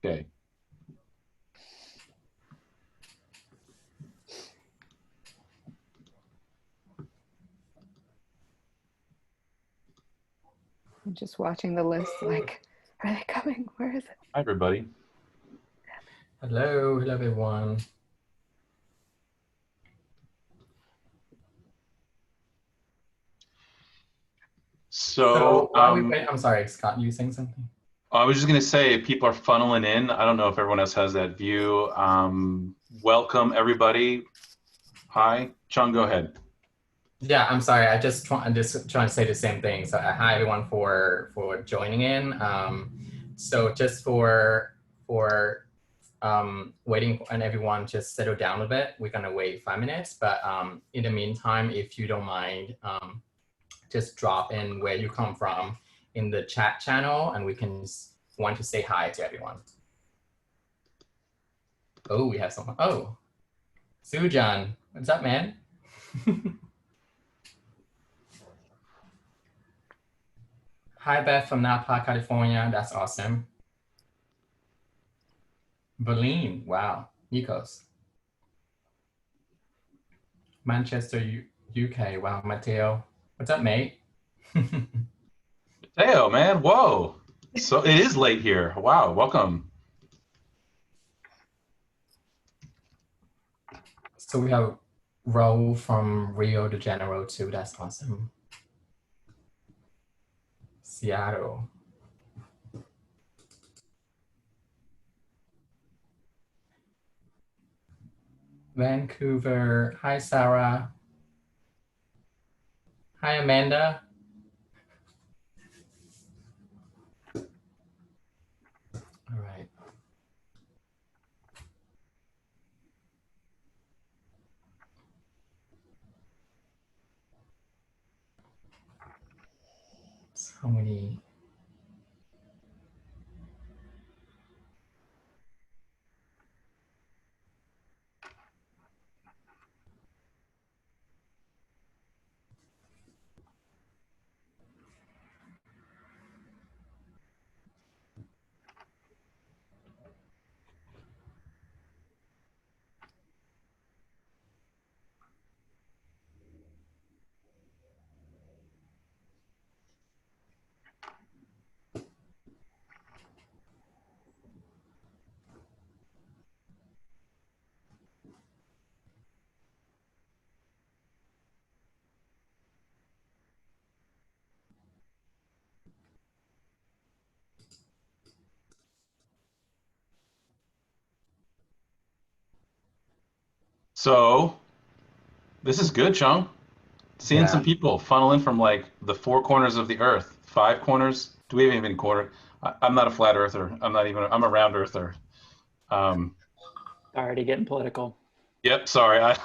Okay. I'm just watching the list like, are they coming? Where is it? Hi, everybody. Hello, hello everyone. So, while we wait, I'm sorry, Scott, you saying something? I was just going to say, people are funneling in. I don't know if everyone else has that view. Welcome, everybody. Hi. Chung, go ahead. Yeah, I'm sorry. I'm just trying to say the same thing. So hi everyone for joining in. So just for waiting and everyone just settle down a bit. We're gonna wait 5 minutes, but in the meantime, if you don't mind, just drop in where you come from in the chat channel, and we can want to say hi to everyone. Oh, we have someone. Oh, Sujan, what's up, man? Hi, Beth from Napa, California. That's awesome. Berlin, wow. Nikos. Manchester, UK. Wow, Matteo. What's up, mate? Mateo, man. Whoa. So it is late here. Wow. Welcome. So we have Raul from Rio de Janeiro too. That's awesome. Seattle. Vancouver. Hi, Sarah. Hi, Amanda. All right. So many. So this is good, Chung. Seeing some Yeah. people funnel in from like the 4 corners of the earth, 5 corners. Do we even corner? I'm not a flat earther. I'm not even. I'm a round earther. Already getting political. Yep. Sorry.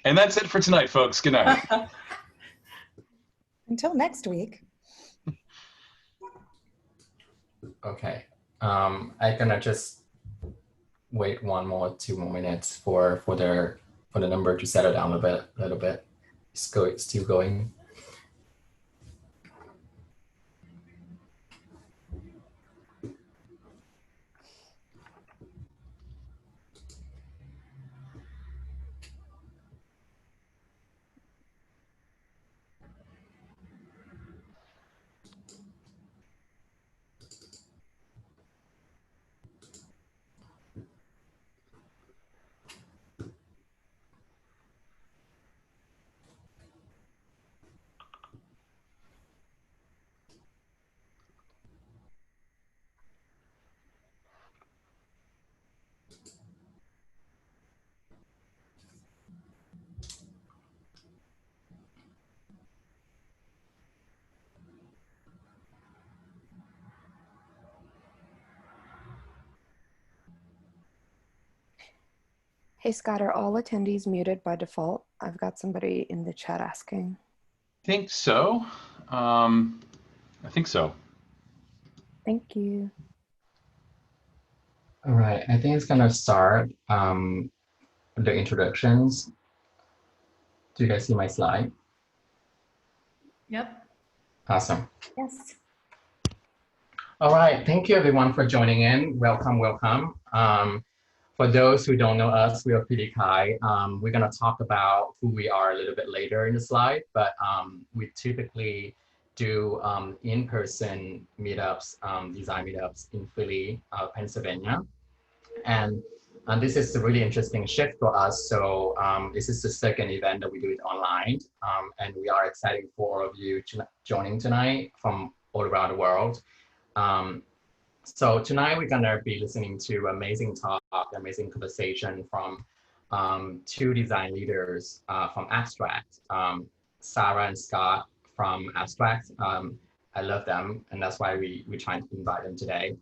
And that's it for tonight, folks. Good night. Until next week. Okay. I'm gonna just wait 2 more minutes for the number to settle down a little bit. It's still going. Hey, Scott, are all attendees muted by default? I've got somebody in the chat asking. Think so. I think so. Thank you. All right, I think it's gonna start the introductions. Do you guys see my slide? Yep. Awesome. Yes. All right, thank you everyone for joining in. Welcome, welcome. For those who don't know us, we are PhillyCHI. We're gonna talk about who we are a little bit later in the slide, but we typically do in-person meetups, design meetups in Philly, Pennsylvania. And this is a really interesting shift for us. So this is the second event that we do it online. And we are excited for all of you joining tonight from all around the world. So tonight we're gonna be listening to amazing talk, amazing conversation from two design leaders from Abstract, Sarah and Scott from Abstract. I love them, and that's why we try to invite them today.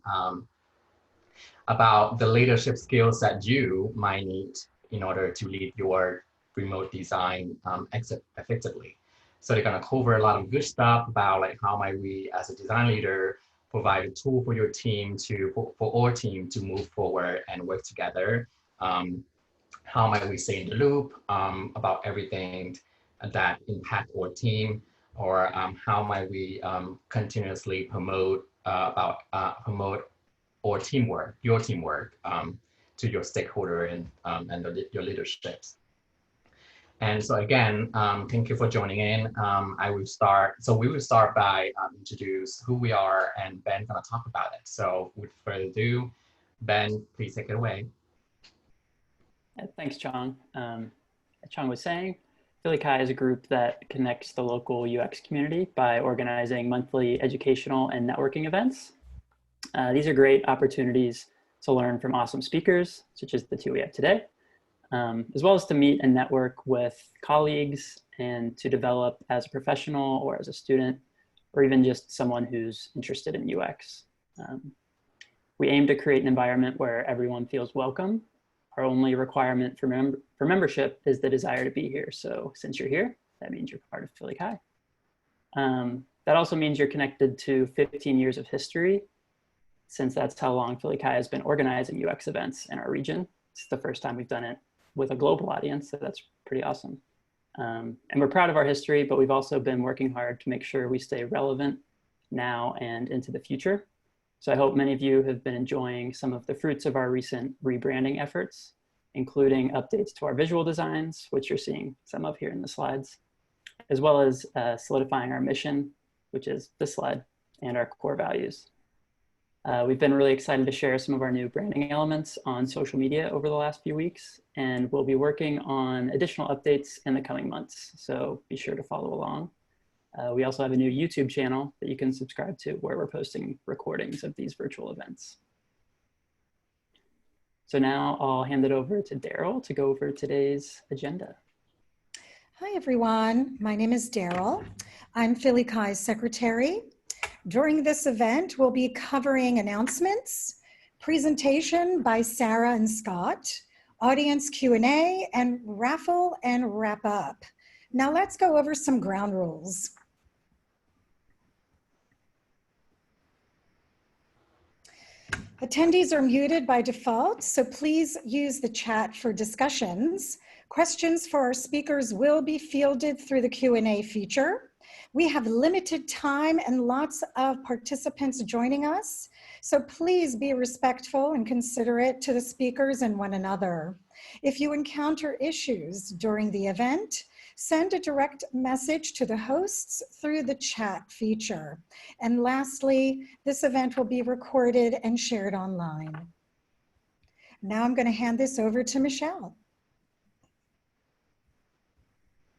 About the leadership skills that you might need in order to lead your remote design effectively. So they're gonna cover a lot of good stuff about like how might we as a design leader provide a tool for your team for our team to move forward and work together. How might we stay in the loop about everything that impact our team, or how might we continuously promote or teamwork, your teamwork to your stakeholder and your leaderships. And so again, thank you for joining in. We will start by introduce who we are, and Ben gonna talk about it. So with further ado, Ben, please take it away. Thanks, Chong. As Chong was saying, PhillyCHI is a group that connects the local UX community by organizing monthly educational and networking events. These are great opportunities to learn from awesome speakers, such as the two we have today, as well as to meet and network with colleagues and to develop as a professional or as a student, or even just someone who's interested in UX. We aim to create an environment where everyone feels welcome. Our only requirement for membership is the desire to be here. So since you're here, that means you're part of PhillyCHI. That also means you're connected to 15 years of history, since that's how long PhillyCHI has been organizing UX events in our region. It's the first time we've done it with a global audience, so that's pretty awesome. And we're proud of our history, but we've also been working hard to make sure we stay relevant now and into the future. So I hope many of you have been enjoying some of the fruits of our recent rebranding efforts, including updates to our visual designs, which you're seeing some of here in the slides, as well as solidifying our mission, which is this slide, and our core values. We've been really excited to share some of our new branding elements on social media over the last few weeks, and we'll be working on additional updates in the coming months, so be sure to follow along. We also have a new YouTube channel that you can subscribe to, where we're posting recordings of these virtual events. So now I'll hand it over to Daryl to go over today's agenda. Hi everyone, my name is Daryl. I'm PhillyCHI's secretary. During this event, we'll be covering announcements, presentation by Sarah and Scott, audience Q&A, and raffle and wrap up. Now let's go over some ground rules. Attendees are muted by default, so please use the chat for discussions. Questions for our speakers will be fielded through the Q&A feature. We have limited time and lots of participants joining us, so please be respectful and considerate to the speakers and one another. If you encounter issues during the event, send a direct message to the hosts through the chat feature. And lastly, this event will be recorded and shared online. Now I'm going to hand this over to Michelle.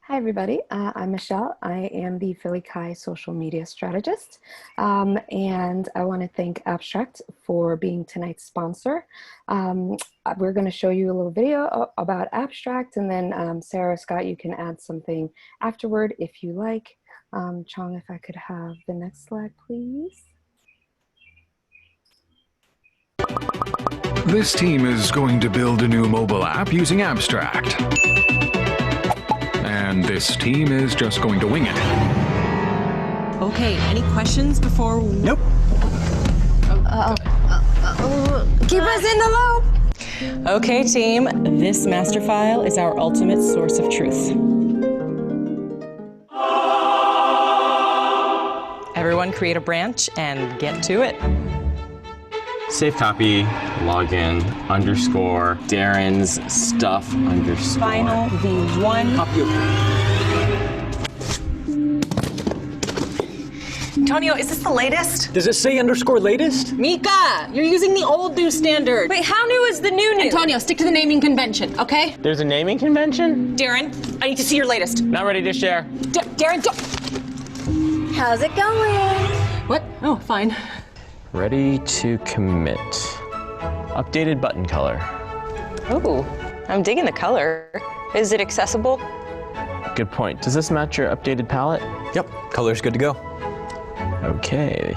Hi, everybody. I'm Michelle. I am the PhillyCHI social media strategist. And I want to thank Abstract for being tonight's sponsor. We're going to show you a little video about Abstract, and then Sarah, Scott, you can add something afterward if you like. Chong, if I could have the next slide, please. This team is going to build a new mobile app using Abstract. And this team is just going to wing it. Okay, any questions before? Nope. Keep us in the loop. Okay, team, this master file is our ultimate source of truth. Everyone create a branch, and get to it. Save copy, login, underscore, Darren's stuff, underscore. Final V1. Copy of Antonio, is this the latest? Does it say underscore latest? Mika, you're using the old new standard. Wait, how new is the new new? Antonio, stick to the naming convention, okay? There's a naming convention? Darren, I need to see your latest. Not ready to share. Darren, don't. How's it going? What? Oh, fine. Ready to commit. Updated button color. Ooh, I'm digging the color. Is it accessible? Good point. Does this match your updated palette? Yep, color's good to go. Okay.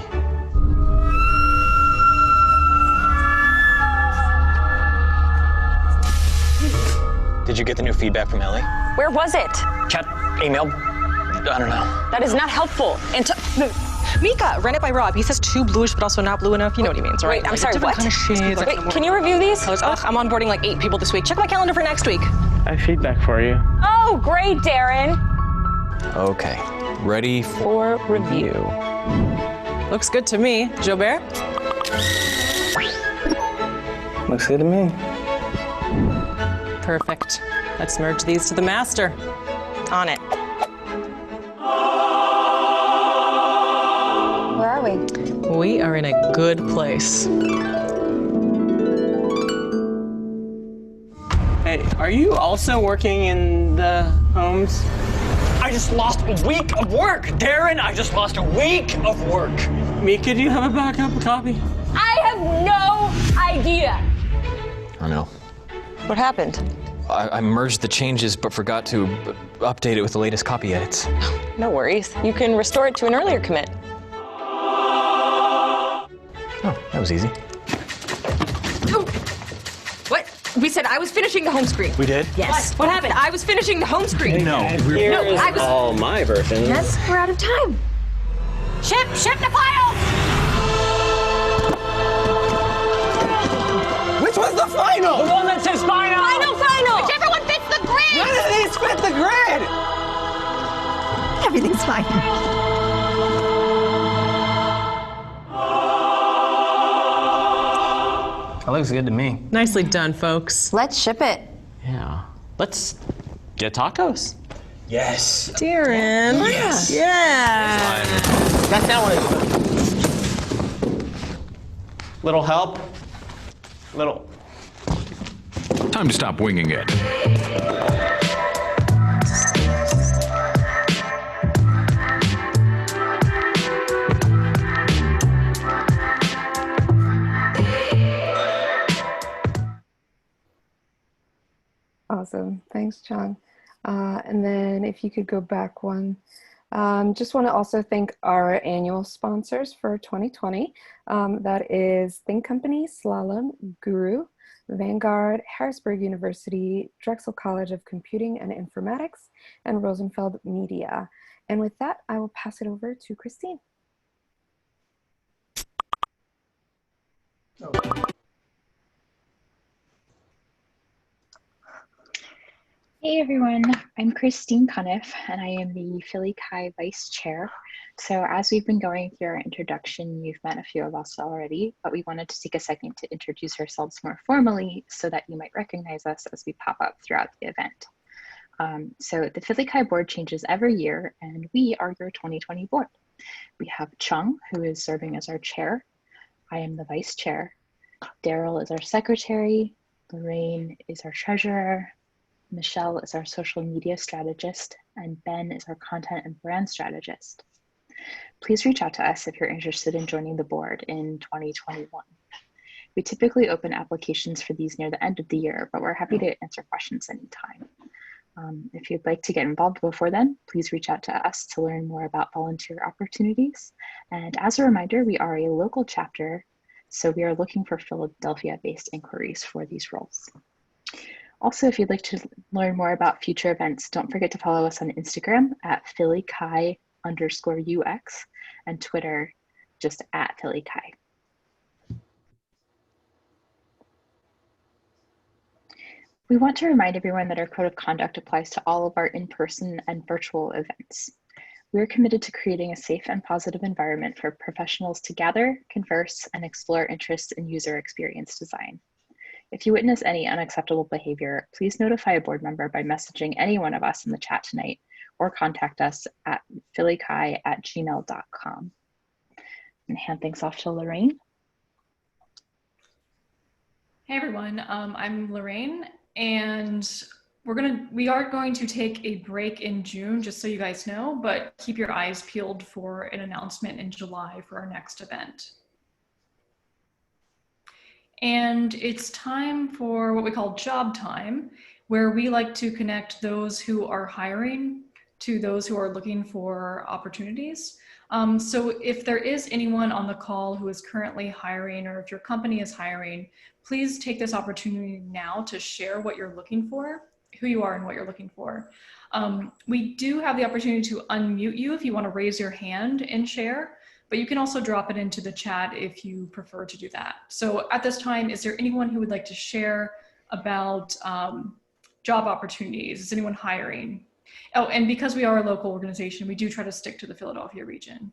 Did you get the new feedback from Ellie? Where was it? Chat, email, I don't know. That is not helpful. Mika, run it by Rob. He says too bluish, but also not blue enough. You know what he means, right? Wait, I'm sorry, what? Kind of shades, Wait, can you review these? Ugh, I'm onboarding like 8 people this week. Check my calendar for next week. I have feedback for you. Oh, great, Darren. Okay, ready for review. Looks good to me. Jobert? Looks good to me. Perfect. Let's merge these to the master. On it. Where are we? We are in a good place. Hey, are you also working in the homes? I just lost a week of work, Darren. I just lost a week of work. Mika, do you have a backup copy? I have no idea. I know. What happened? I merged the changes but forgot to update it with the latest copy edits. No worries. You can restore it to an earlier commit. Oh, that was easy. What? We said I was finishing the home screen. We did? Yes. What happened? I was finishing the home screen. No, Here's I was- all my versions. Yes, we're out of time. Ship the file! Which one's the final? The one that says final. Final! Whichever one fits the grid! None of these fit the grid. Everything's fine. That looks good to me. Nicely done, folks. Let's ship it. Yeah. Let's get tacos. Yes. Darren. Yes. Yeah. That's not what it is. Little help. Little. Time to stop winging it. Awesome. Thanks, John. And then if you could go back one. Just want to also thank our annual sponsors for 2020. That is Think Company, Slalom, Guru, Vanguard, Harrisburg University, Drexel College of Computing and Informatics, and Rosenfeld Media. And with that, I will pass it over to Christine. Hey everyone, I'm Christine Cuniff and I am the PhillyCHI Vice Chair. So as we've been going through our introduction, you've met a few of us already, but we wanted to take a second to introduce ourselves more formally so that you might recognize us as we pop up throughout the event. So the PhillyCHI board changes every year and we are your 2020 board. We have Chung, who is serving as our chair. I am the vice chair. Daryl is our secretary. Lorraine is our treasurer. Michelle is our social media strategist, and Ben is our content and brand strategist. Please reach out to us if you're interested in joining the board in 2021. We typically open applications for these near the end of the year, but we're happy to answer questions anytime. If you'd like to get involved before then, please reach out to us to learn more about volunteer opportunities. And as a reminder, we are a local chapter, so we are looking for Philadelphia-based inquiries for these roles. Also, if you'd like to learn more about future events, don't forget to follow us on Instagram at PhillyCHI_UX and Twitter just at PhillyCHI. We want to remind everyone that our code of conduct applies to all of our in-person and virtual events. We're committed to creating a safe and positive environment for professionals to gather, converse, and explore interests in user experience design. If you witness any unacceptable behavior, please notify a board member by messaging any one of us in the chat tonight or contact us at phillychi@gmail.com. And hand things off to Lorraine. Hey everyone, I'm Lorraine, and we are going to take a break in June, just so you guys know, but keep your eyes peeled for an announcement in July for our next event. And it's time for what we call job time, where we like to connect those who are hiring to those who are looking for opportunities. So if there is anyone on the call who is currently hiring, or if your company is hiring, please take this opportunity now to share what you're looking for, who you are and what you're looking for. We do have the opportunity to unmute you if you want to raise your hand and share, but you can also drop it into the chat if you prefer to do that. So at this time, is there anyone who would like to share about job opportunities? Is anyone hiring? Oh, and because we are a local organization, we do try to stick to the Philadelphia region.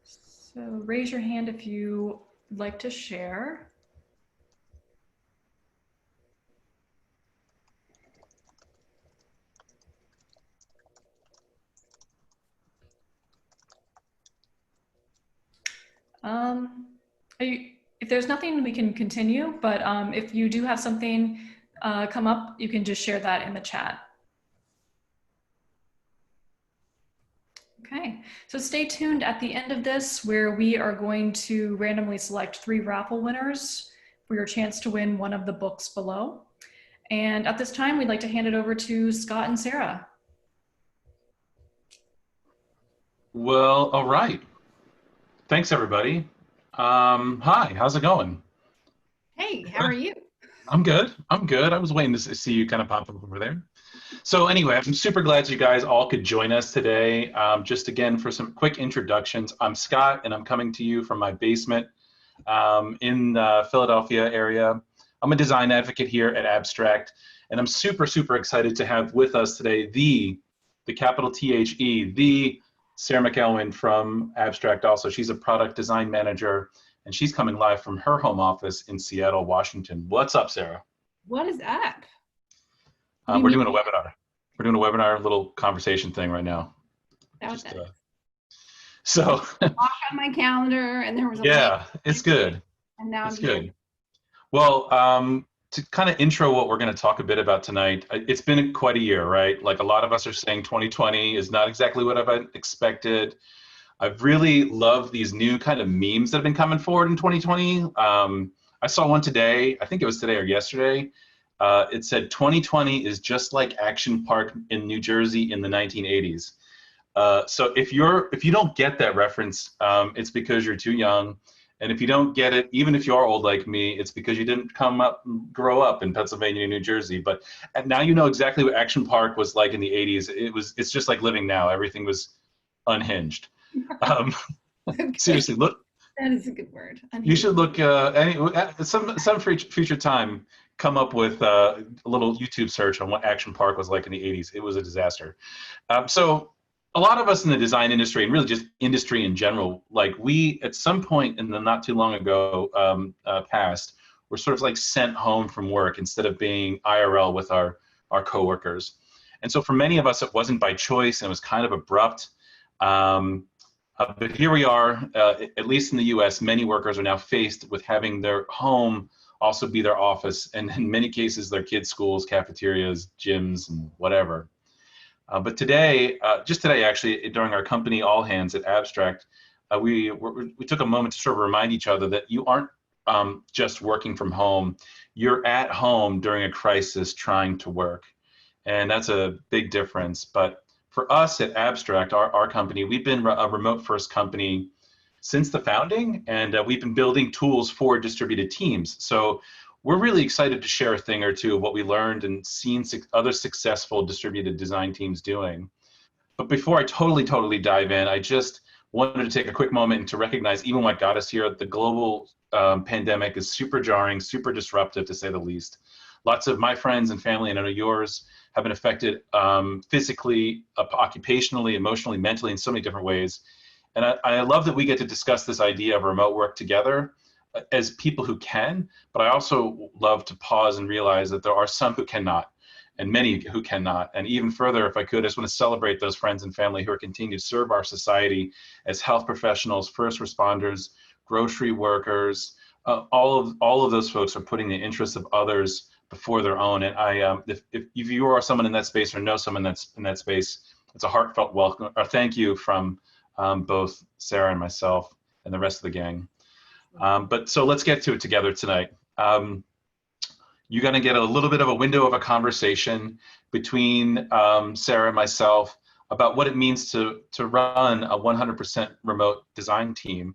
So raise your hand if you would like to share. If there's nothing, we can continue, but if you do have something come up, you can just share that in the chat. Okay, so stay tuned at the end of this, where we are going to randomly select 3 raffle winners for your chance to win one of the books below. And at this time, we'd like to hand it over to Scott and Sarah. Well, all right. Thanks, everybody. Hi, how's it going? Hey, how are you? I'm good. I'm good. I was waiting to see you kind of pop up over there. So anyway, I'm super glad you guys all could join us today. Just again, for some quick introductions, I'm Scott, and I'm coming to you from my basement in the Philadelphia area. I'm a design advocate here at Abstract, and I'm super, super excited to have with us today the capital THE, the Sarah McIlwain from Abstract also. She's a product design manager, and she's coming live from her home office in Seattle, Washington. What's up, Sarah? What is up? We're doing a webinar. We're doing a webinar, little conversation thing right now. So on my calendar, and there was a yeah, it's good. And now it's good. Well, to kind of intro what we're going to talk a bit about tonight, it's been quite a year, right? Like a lot of us are saying 2020 is not exactly what I've expected. I've really loved these new kind of memes that have been coming forward in 2020. I saw one today, I think it was today or yesterday. It said 2020 is just like Action Park in New Jersey in the 1980s. So if you don't get that reference, it's because you're too young. And if you don't get it, even if you are old like me, it's because you didn't grow up in Pennsylvania, New Jersey. But now you know exactly what Action Park was like in the 80s. It's just like living now. Everything was unhinged. Okay. Seriously, look. That is a good word. You should look some future time. Come up with a little YouTube search on what Action Park was like in the 80s. It was a disaster. So a lot of us in the design industry, and really just industry in general, like we at some point in the not too long ago past, were sort of like sent home from work instead of being IRL with our coworkers. And so for many of us, it wasn't by choice, and it was kind of abrupt. But here we are, at least in the US, many workers are now faced with having their home also be their office, and in many cases, their kids' schools, cafeterias, gyms, and whatever. But today, just today actually, during our company all hands at Abstract, we took a moment to sort of remind each other that you aren't just working from home, you're at home during a crisis trying to work. And that's a big difference. But for us at Abstract, our company, we've been a remote first company since the founding, and we've been building tools for distributed teams. So we're really excited to share a thing or two of what we learned and seen other successful distributed design teams doing. But before I totally dive in, I just wanted to take a quick moment to recognize even what got us here. The global pandemic is super jarring, super disruptive to say the least. Lots of my friends and family, and I know yours, have been affected physically, occupationally, emotionally, mentally, in so many different ways. And I love that we get to discuss this idea of remote work together as people who can, but I also love to pause and realize that there are some who cannot, and many who cannot. And even further, if I could, I just want to celebrate those friends and family who are continuing to serve our society as health professionals, first responders, grocery workers. All of those folks are putting the interests of others before their own. And if you are someone in that space or know someone that's in that space, it's a heartfelt welcome or thank you from both Sarah and myself and the rest of the gang. But so let's get to it together tonight. You're going to get a little bit of a window of a conversation between Sarah and myself about what it means to run a 100% remote design team.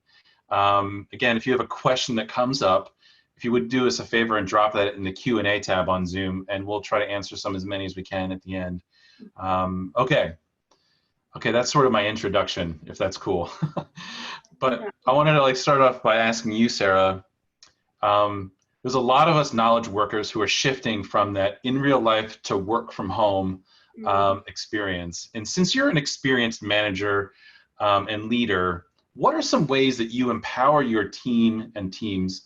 Again, if you have a question that comes up, if you would do us a favor and drop that in the Q&A tab on Zoom, and we'll try to answer as many as we can at the end. Okay, that's sort of my introduction, if that's cool. But I wanted to start off by asking you, Sarah. There's a lot of us knowledge workers who are shifting from that in real life to work from home experience. And since you're an experienced manager and leader, what are some ways that you empower your team and teams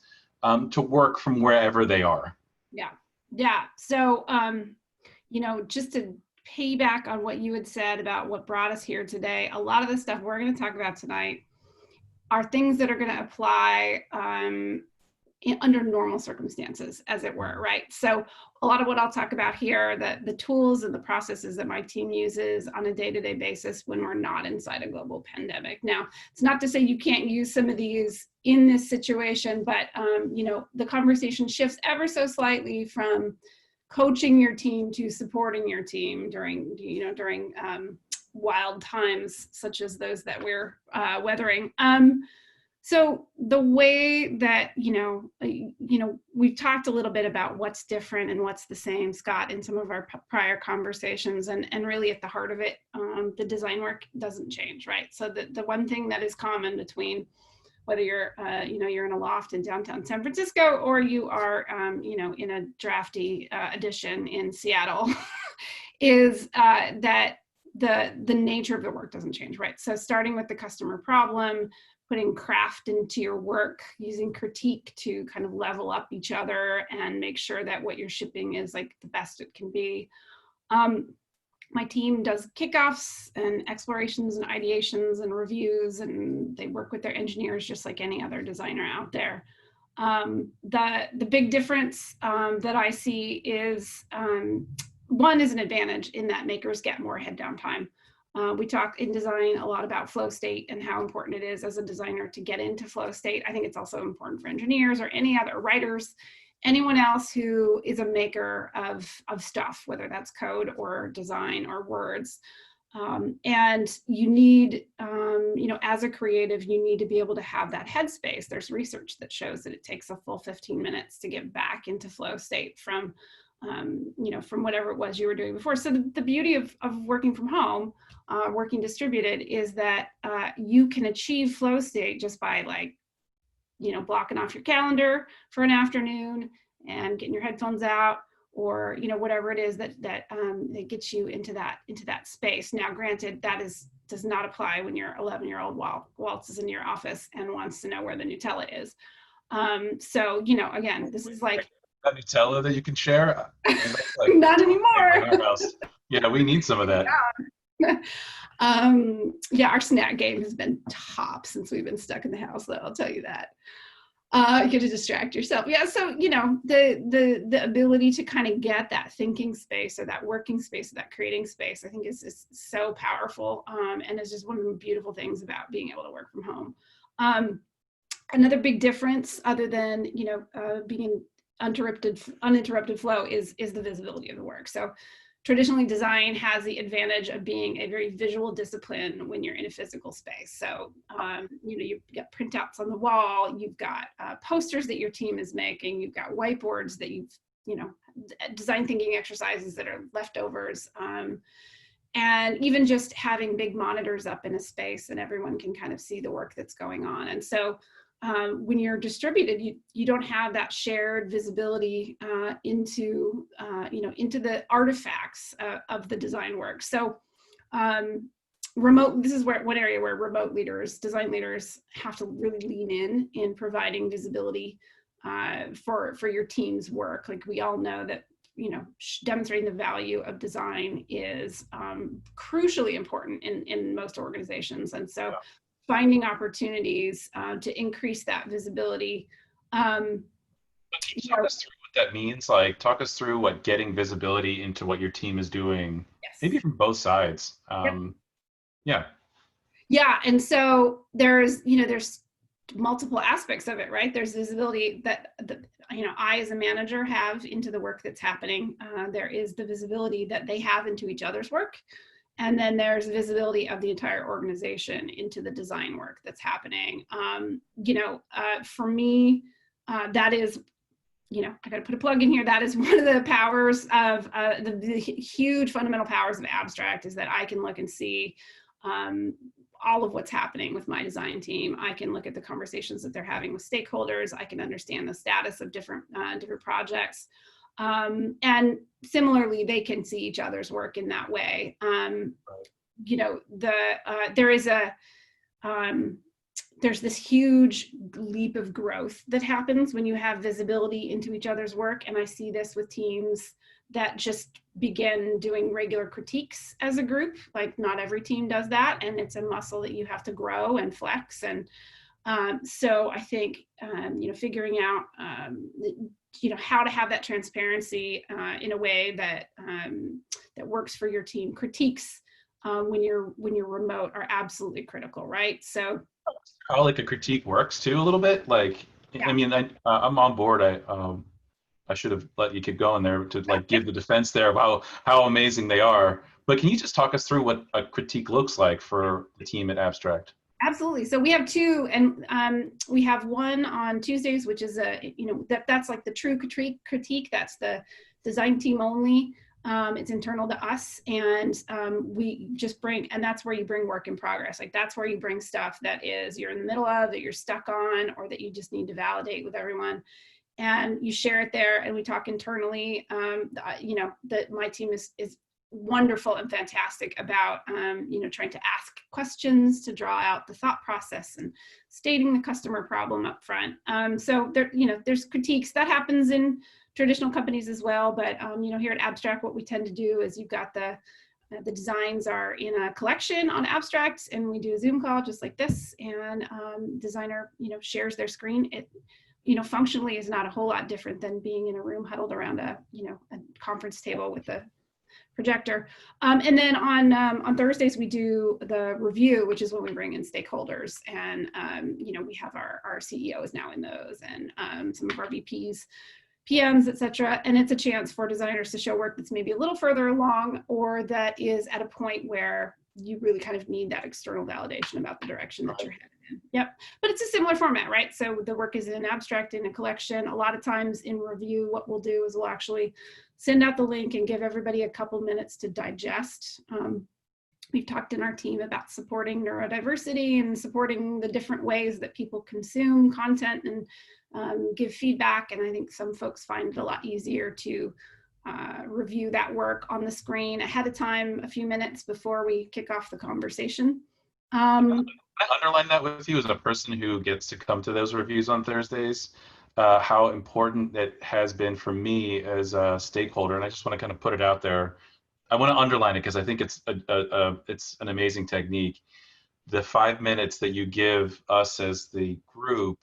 to work from wherever they are? Yeah. So, just to piggyback on what you had said about what brought us here today, a lot of the stuff we're going to talk about tonight are things that are going to apply under normal circumstances, as it were, right? So a lot of what I'll talk about here, the tools and the processes that my team uses on a day-to-day basis when we're not inside a global pandemic. Now, it's not to say you can't use some of these in this situation, but the conversation shifts ever so slightly from coaching your team to supporting your team during wild times such as those that we're weathering. So the way that, we've talked a little bit about what's different and what's the same, Scott, in some of our prior conversations, and really at the heart of it, the design work doesn't change, right? So the one thing that is common between whether you're, you're in a loft in downtown San Francisco or you are, in a drafty addition in Seattle, is that the nature of the work doesn't change, right? So starting with the customer problem, putting craft into your work, using critique to kind of level up each other and make sure that what you're shipping is like the best it can be. My team does kickoffs and explorations and ideations and reviews, and they work with their engineers just like any other designer out there. The big difference that I see is one is an advantage in that makers get more head down time. We talk in design a lot about flow state and how important it is as a designer to get into flow state. I think it's also important for engineers or any other writers, anyone else who is a maker of stuff, whether that's code or design or words. And you need, as a creative, you need to be able to have that headspace. There's research that shows that it takes a full 15 minutes to get back into flow state from whatever it was you were doing before. So the beauty of working from home, working distributed, is that you can achieve flow state just by blocking off your calendar for an afternoon and getting your headphones out, or whatever it is that gets you into that space. Now, granted, that does not apply when your 11-year-old waltzes into your office and wants to know where the Nutella is. So again, this is like Nutella that you can share? Not anymore. Yeah, we need some of that. Yeah, our snack game has been top since we've been stuck in the house, though, I'll tell you that. You get to distract yourself. Yeah, so the ability to kind of get that thinking space or that working space or that creating space, I think is so powerful, and is just one of the beautiful things about being able to work from home. Another big difference, other than being uninterrupted flow, is the visibility of the work. So traditionally, design has the advantage of being a very visual discipline when you're in a physical space. So, you've got printouts on the wall, you've got posters that your team is making, you've got whiteboards that design thinking exercises that are leftovers, and even just having big monitors up in a space and everyone can kind of see the work that's going on. And so when you're distributed, you don't have that shared visibility into into the artifacts of the design work. So this is one area where remote leaders, design leaders, have to really lean in providing visibility for your team's work. Like, we all know that demonstrating the value of design is crucially important in most organizations, and so finding opportunities to increase that visibility. Can you talk us through what that means? Like, talk us through what getting visibility into what your team is doing, maybe from both sides. Yeah, and so there's multiple aspects of it, right? There's visibility that I as a manager have into the work that's happening. There is the visibility that they have into each other's work. And then there's visibility of the entire organization into the design work that's happening. For me, that is, I got to put a plug in here. That is one of the powers of the huge fundamental powers of abstract, is that I can look and see all of what's happening with my design team. I can look at the conversations that they're having with stakeholders. I can understand the status of different projects. And similarly, they can see each other's work in that way. There's this huge leap of growth that happens when you have visibility into each other's work. And I see this with teams that just begin doing regular critiques as a group. Like, not every team does that, and it's a muscle that you have to grow and flex. And so I think, figuring out, how to have that transparency in a way that that works for your team. Critiques when you're remote are absolutely critical, right? So how like a critique works too a little bit. Like, I mean, I'm on board. I should have let you keep going there to like give the defense there of how amazing they are. But can you just talk us through what a critique looks like for the team at Abstract? Absolutely. So we have two, and we have one on Tuesdays, which is that's like the true critique. That's the design team only. It's internal to us, and we just bring, and that's where you bring work in progress. Like, that's where you bring stuff that you're in the middle of, that you're stuck on, or that you just need to validate with everyone. And you share it there, and we talk internally. That my team is wonderful and fantastic about trying to ask questions to draw out the thought process and stating the customer problem up front. So there's critiques that happens in traditional companies as well, but here at Abstract, what we tend to do is you've got the designs are in a collection on Abstract, and we do a Zoom call just like this, and designer shares their screen. It functionally is not a whole lot different than being in a room huddled around a conference table with a projector. And then on Thursdays, we do the review, which is when we bring in stakeholders. And, we have our CEO is now in those, and some of our VPs, PMs, et cetera. And it's a chance for designers to show work that's maybe a little further along, or that is at a point where you really kind of need that external validation about the direction that you're headed in. Yep. But it's a similar format, right? So the work is in Abstract, in a collection. A lot of times in review, what we'll do is we'll actually send out the link and give everybody a couple minutes to digest. We've talked in our team about supporting neurodiversity and supporting the different ways that people consume content and give feedback. And I think some folks find it a lot easier to review that work on the screen ahead of time, a few minutes before we kick off the conversation. I underline that with you as a person who gets to come to those reviews on Thursdays, how important it has been for me as a stakeholder. And I just want to kind of put it out there. I want to underline it because I think it's an amazing technique. The 5 minutes that you give us as the group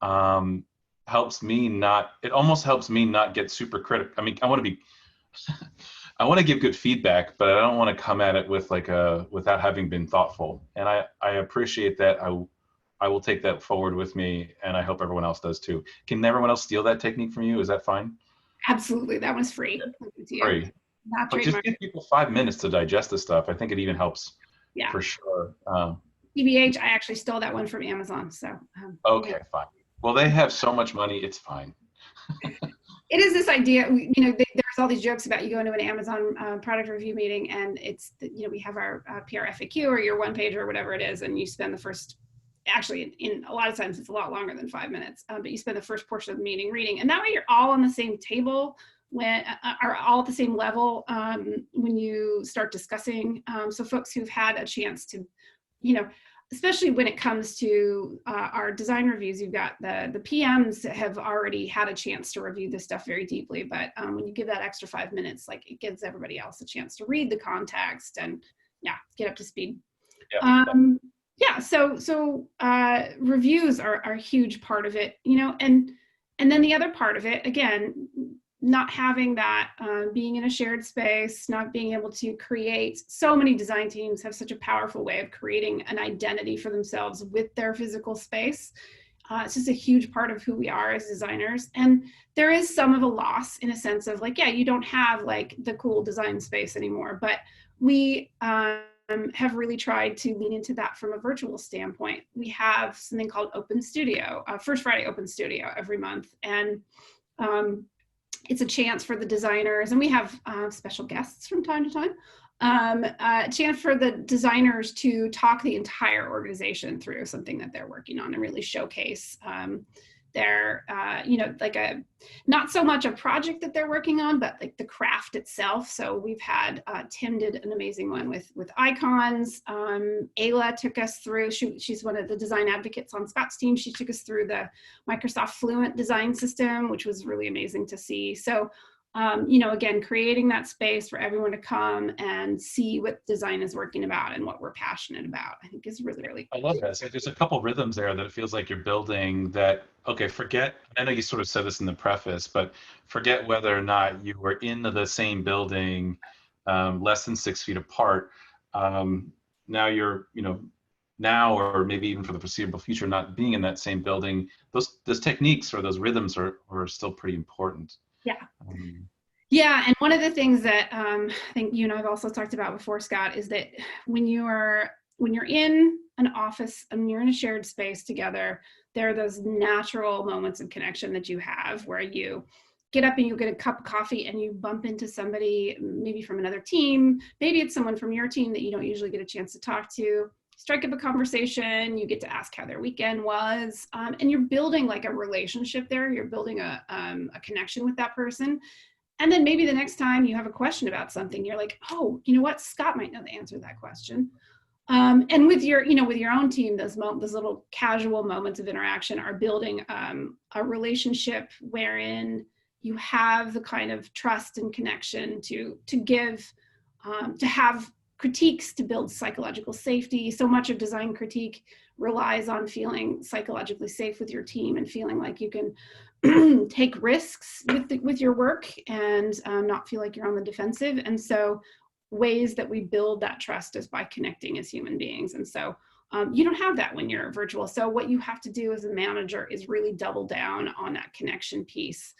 helps me not, it almost helps me not get super critical. I mean, I want to give good feedback, but I don't want to come at it with without having been thoughtful. And I appreciate that. I will take that forward with me, and I hope everyone else does too. Can everyone else steal that technique from you? Is that fine? Absolutely. That one's free. Free. But just give people 5 minutes to digest this stuff. I think it even helps. Yeah. For sure. TBH, I actually stole that one from Amazon. So. Okay, fine. Well, they have so much money. It's fine. It is this idea, there's all these jokes about you go into an Amazon product review meeting, and it's, we have our PR FAQ or your one page or whatever it is, and you spend the first actually in a lot of times it's a lot longer than 5 minutes, but you spend the first portion of the meeting reading, and that way you're all on the same table when are all at the same level when you start discussing. So folks who've had a chance to, especially when it comes to our design reviews, you've got the PMs have already had a chance to review this stuff very deeply, but when you give that extra 5 minutes, like it gives everybody else a chance to read the context and get up to speed. So reviews are a huge part of it, and then the other part of it, again, not having that, being in a shared space, not being able to create. So many design teams have such a powerful way of creating an identity for themselves with their physical space. It's just a huge part of who we are as designers. And there is some of a loss in a sense of like, you don't have like the cool design space anymore, but we have really tried to lean into that from a virtual standpoint. We have something called Open Studio, First Friday Open Studio every month. And it's a chance for the designers, and we have special guests from time to time, a chance for the designers to talk the entire organization through something that they're working on and really showcase their, like not so much a project that they're working on, but like the craft itself. So we've had, Tim did an amazing one with icons. Ayla took us through, she's one of the design advocates on Scott's team. She took us through the Microsoft Fluent design system, which was really amazing to see. So, again, creating that space for everyone to come and see what design is working about and what we're passionate about, I think is really, really cool. I love that. So there's a couple rhythms there that it feels like you're building that, okay, I know you sort of said this in the preface, but forget whether or not you were in the same building, less than 6 feet apart. Now you're, now or maybe even for the foreseeable future, not being in that same building, those techniques or those rhythms are still pretty important. Yeah. And one of the things that I think you and I have also talked about before, Scott, is that when you're in an office and you're in a shared space together, there are those natural moments of connection that you have where you get up and you get a cup of coffee and you bump into somebody maybe from another team. Maybe it's someone from your team that you don't usually get a chance to talk to. Strike up a conversation, you get to ask how their weekend was, and you're building like a relationship there. You're building a connection with that person. And then maybe the next time you have a question about something, you're like, oh, you know what? Scott might know the answer to that question. And with your, with your own team, those little casual moments of interaction are building a relationship wherein you have the kind of trust and connection to give, to have critiques to build psychological safety. So much of design critique relies on feeling psychologically safe with your team and feeling like you can take risks with your work and not feel like you're on the defensive. And so ways that we build that trust is by connecting as human beings. And so you don't have that when you're virtual. So what you have to do as a manager is really double down on that connection piece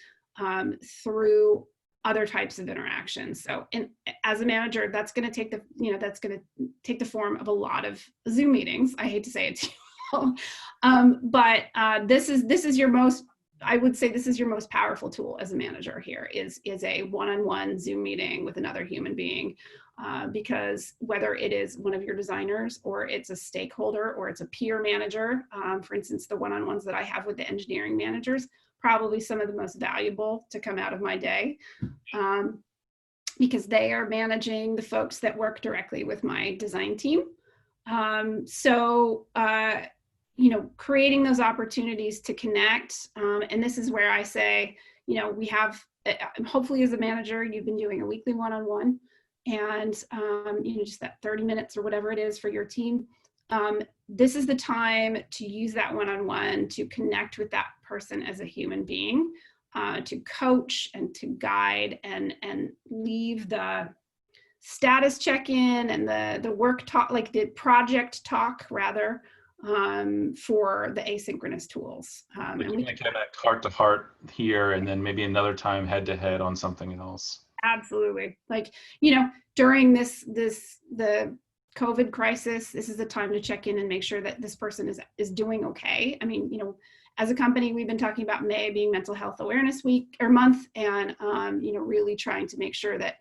through other types of interactions. So, as a manager, that's going to take the form of a lot of Zoom meetings. I hate to say it to you, but this is your most, I would say this is your most powerful tool as a manager here is a one-on-one Zoom meeting with another human being, because whether it is one of your designers or it's a stakeholder or it's a peer manager, for instance, the one-on-ones that I have with the engineering managers, probably some of the most valuable to come out of my day, because they are managing the folks that work directly with my design team. Creating those opportunities to connect. And this is where I say, we have, hopefully as a manager, you've been doing a weekly one-on-one and, just that 30 minutes or whatever it is for your team. This is the time to use that one-on-one to connect with that person as a human being, to coach and to guide and leave the status check-in and the work talk, like the project talk rather, for the asynchronous tools. And we can get that heart-to-heart here and then maybe another time head-to-head on something else. Absolutely. Like, during the COVID crisis, this is the time to check in and make sure that this person is doing okay. I mean, as a company, we've been talking about May being Mental Health Awareness Week or month, and really trying to make sure that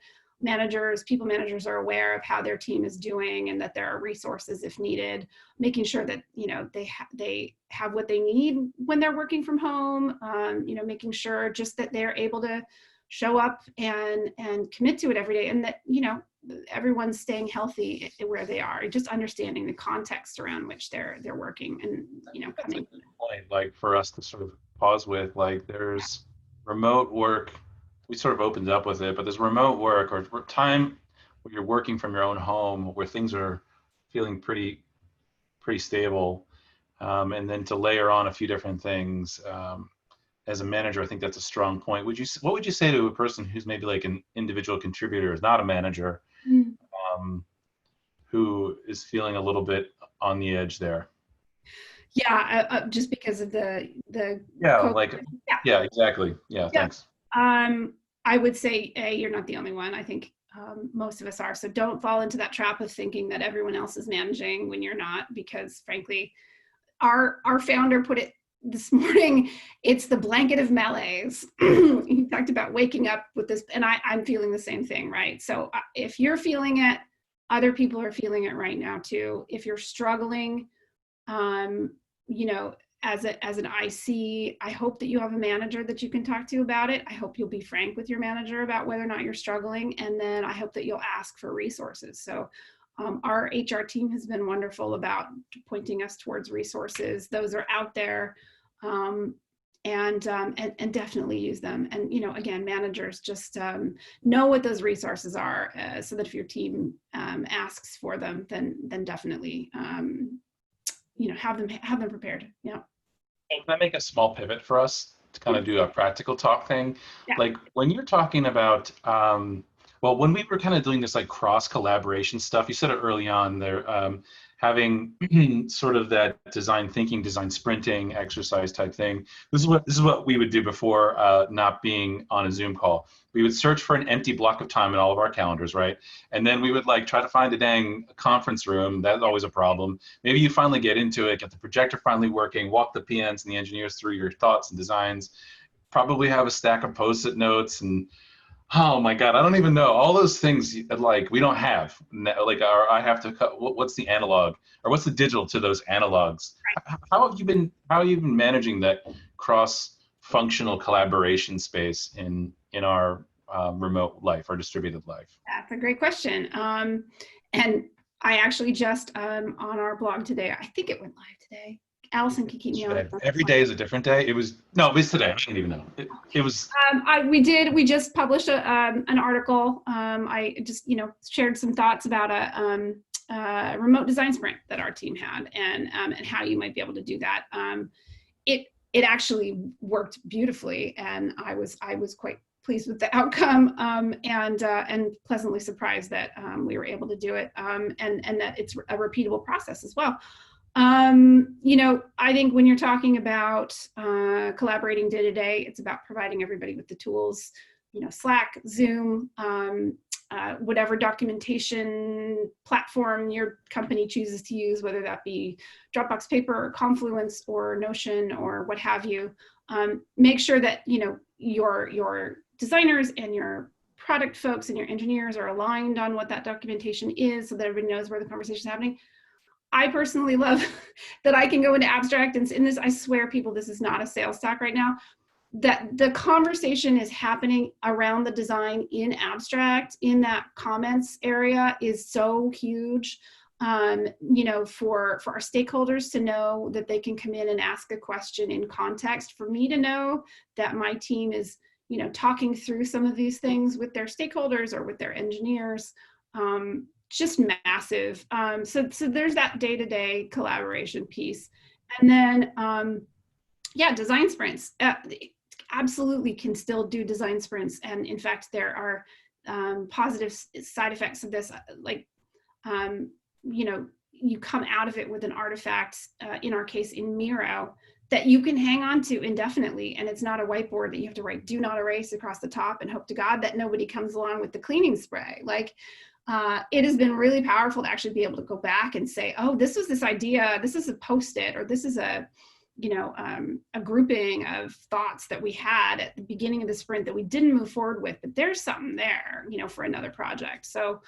people managers are aware of how their team is doing and that there are resources if needed, making sure that, they have what they need when they're working from home, making sure just that they're able to show up and commit to it every day, and that, everyone's staying healthy where they are, just understanding the context around which they're working and, That's a good point, like for us to sort of pause with, like there's remote work. We sort of opened up with it, but there's remote work or time where you're working from your own home where things are feeling pretty stable. And then to layer on a few different things, as a manager, I think that's a strong point. What would you say to a person who's maybe like an individual contributor, is not a manager, who is feeling a little bit on the edge there? Yeah, just because of the yeah, exactly. Yeah, thanks. I would say, you're not the only one. I think most of us are. So don't fall into that trap of thinking that everyone else is managing when you're not, because frankly, our founder put it this morning, it's the blanket of malaise. He talked about waking up with this, and I'm feeling the same thing, right? So if you're feeling it, other people are feeling it right now too. If you're struggling, as an IC, I hope that you have a manager that you can talk to about it. I hope you'll be frank with your manager about whether or not you're struggling. And then I hope that you'll ask for resources. So our HR team has been wonderful about pointing us towards resources. Those are out there, and definitely use them. And, again, managers just know what those resources are, so that if your team asks for them, then definitely, have them prepared. Yeah. Can I make a small pivot for us to kind of do a practical talk thing? Yeah. Like when you're talking about, when we were kind of doing this like cross collaboration stuff, you said it early on there, having sort of that design thinking, design sprinting exercise type thing. This is what we would do before not being on a Zoom call. We would search for an empty block of time in all of our calendars, right? And then we would like try to find a dang conference room. That's always a problem. Maybe you finally get into it, get the projector finally working, walk the PMs and the engineers through your thoughts and designs, probably have a stack of Post-it notes, and oh my God, I don't even know all those things. Like we don't have, like, I have to cut. What's the analog, or what's the digital to those analogs? How have you been managing that cross-functional collaboration space in our remote life or distributed life? That's a great question. And I actually just on our blog today, I think it went live today. Allison can keep me on. Every day is a different day. It was today. I didn't even know. It was. We just published an article. I just shared some thoughts about a remote design sprint that our team had, and how you might be able to do that. It actually worked beautifully, and I was quite pleased with the outcome, and pleasantly surprised that we were able to do it, and that it's a repeatable process as well. I think when you're talking about collaborating day to day, it's about providing everybody with the tools, Slack, Zoom, whatever documentation platform your company chooses to use, whether that be Dropbox Paper or Confluence or Notion or what have you. Make sure that, your designers and your product folks and your engineers are aligned on what that documentation is, so that everybody knows where the conversation is happening. I personally love that I can go into Abstract, and in this, I swear people, this is not a sales talk right now, that the conversation is happening around the design in Abstract, in that comments area is so huge, for our stakeholders to know that they can come in and ask a question in context, for me to know that my team is, talking through some of these things with their stakeholders or with their engineers. Just massive. So there's that day-to-day collaboration piece. And then, design sprints. Absolutely can still do design sprints. And in fact, there are positive side effects of this. You come out of it with an artifact, in our case in Miro, that you can hang on to indefinitely. And it's not a whiteboard that you have to write "do not erase" across the top and hope to God that nobody comes along with the cleaning spray. It has been really powerful to actually be able to go back and say, oh, this was this idea, this is a Post-it, or this is a a grouping of thoughts that we had at the beginning of the sprint that we didn't move forward with, but there's something there, for another project. So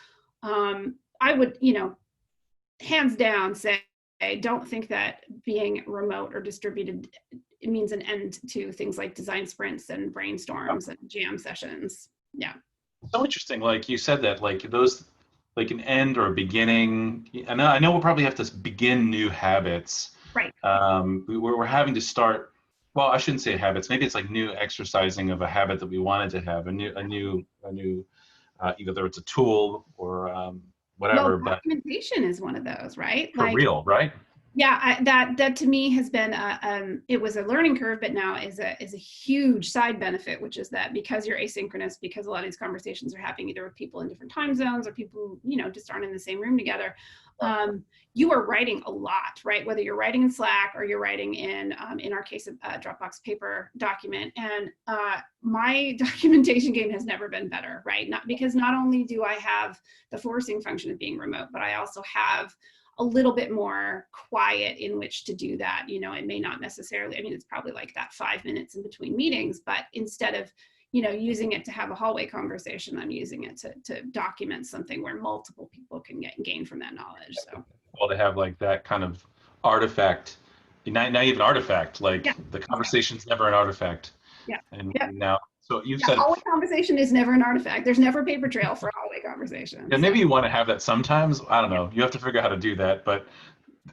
I would, hands down say, don't think that being remote or distributed, it means an end to things like design sprints and brainstorms and jam sessions. Yeah. So interesting. Like you said that, like those, like an end or a beginning. And I know we'll probably have to begin new habits. Right. We're having to start. Well, I shouldn't say habits. Maybe it's like new exercising of a habit that we wanted to have. A new. Either it's a tool or whatever. Well, documentation is one of those, right? For real, right? Yeah, that to me has been it was a learning curve, but now is a huge side benefit, which is that because you're asynchronous, because a lot of these conversations are happening either with people in different time zones or people who just aren't in the same room together, you are writing a lot, right? Whether you're writing in Slack or you're writing in our case, a Dropbox paper document, and my documentation game has never been better, right? Not only do I have the forcing function of being remote, but I also have a little bit more quiet in which to do that. It may not necessarily, it's probably like that 5 minutes in between meetings, but instead of, using it to have a hallway conversation, I'm using it to document something where multiple people can gain from that knowledge. So. Well, they have like that kind of artifact, not even artifact, like the conversation's never an artifact. Yeah. And now, so you've said hallway conversation is never an artifact. There's never a paper trail for hallway conversation. Yeah, maybe you want to have that sometimes. I don't know. You have to figure out how to do that. But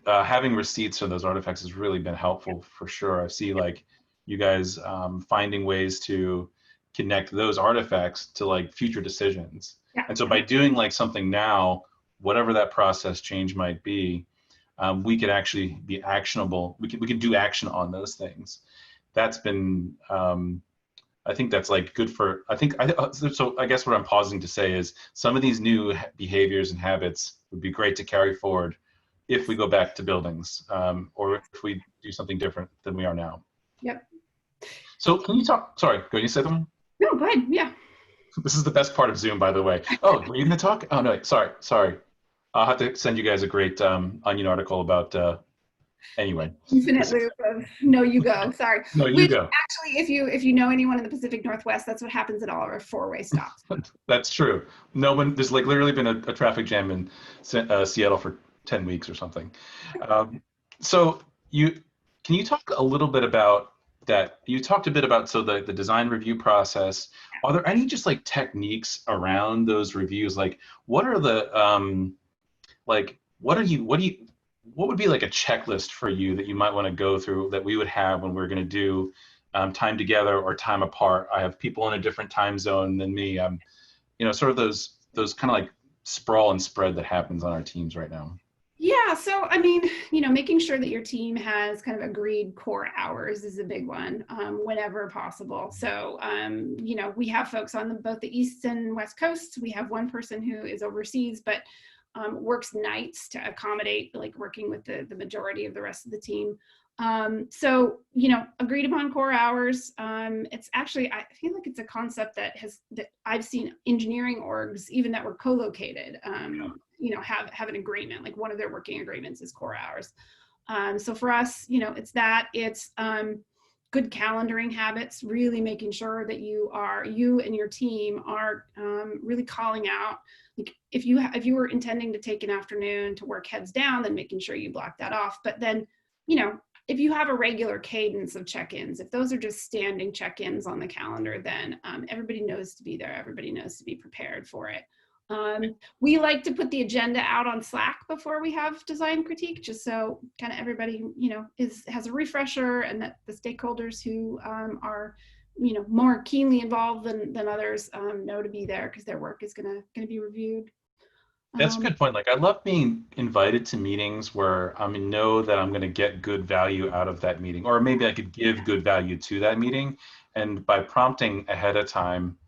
having receipts for those artifacts has really been helpful for sure. I see like you guys finding ways to connect those artifacts to like future decisions. Yeah. And so by doing like something now, whatever that process change might be, we could actually be actionable. We can do action on those things. That's been I think that's like good for, so I guess what I'm pausing to say is some of these new behaviors and habits would be great to carry forward if we go back to buildings or if we do something different than we are now. Yep. So can you talk, sorry, go ahead, you say something? No, go ahead, yeah. This is the best part of Zoom, by the way. Oh, were you gonna talk? Oh no, sorry. I'll have to send you guys a great Onion article about, anyway. Infinite loop of no, you go. Sorry. No, you go. Actually, if you know anyone in the Pacific Northwest, that's what happens at all our four-way stops. That's true. No one. There's like literally been a traffic jam in Seattle for 10 weeks or something. So can you talk a little bit about that? You talked a bit about the design review process. Are there any just like techniques around those reviews? Like what are the what would be like a checklist for you that you might want to go through that we would have when we're going to do time together or time apart? I have people in a different time zone than me. Sort of those kind of like sprawl and spread that happens on our teams right now. Yeah, so making sure that your team has kind of agreed core hours is a big one whenever possible. So, we have folks on both the East and West Coast. We have one person who is overseas, but works nights to accommodate like working with the majority of the rest of the team. So, agreed upon core hours. It's actually, I feel like it's a concept that I've seen engineering orgs, even that were co-located, have an agreement, like one of their working agreements is core hours. So for us, it's good calendaring habits, really making sure that you and your team are really calling out, like if you were intending to take an afternoon to work heads down, then making sure you block that off. But then, if you have a regular cadence of check-ins, if those are just standing check-ins on the calendar, then everybody knows to be there. Everybody knows to be prepared for it. We like to put the agenda out on Slack before we have design critique, just so kind of everybody, has a refresher, and that the stakeholders who are, more keenly involved than others know to be there because their work is gonna be reviewed. That's a good point. Like I love being invited to meetings where I know that I'm going to get good value out of that meeting, or maybe I could give good value to that meeting. And by prompting ahead of time,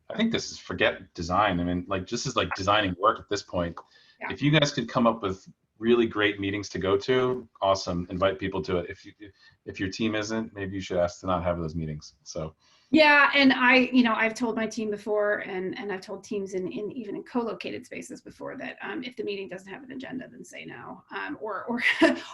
I think this is forget design. Like this is like designing work at this point. Yeah. If you guys could come up with really great meetings to go to, awesome. Invite people to it. If your team isn't, maybe you should ask to not have those meetings. So. Yeah, and I've told my team before, and I've told teams in even in co-located spaces before that if the meeting doesn't have an agenda, then say no, or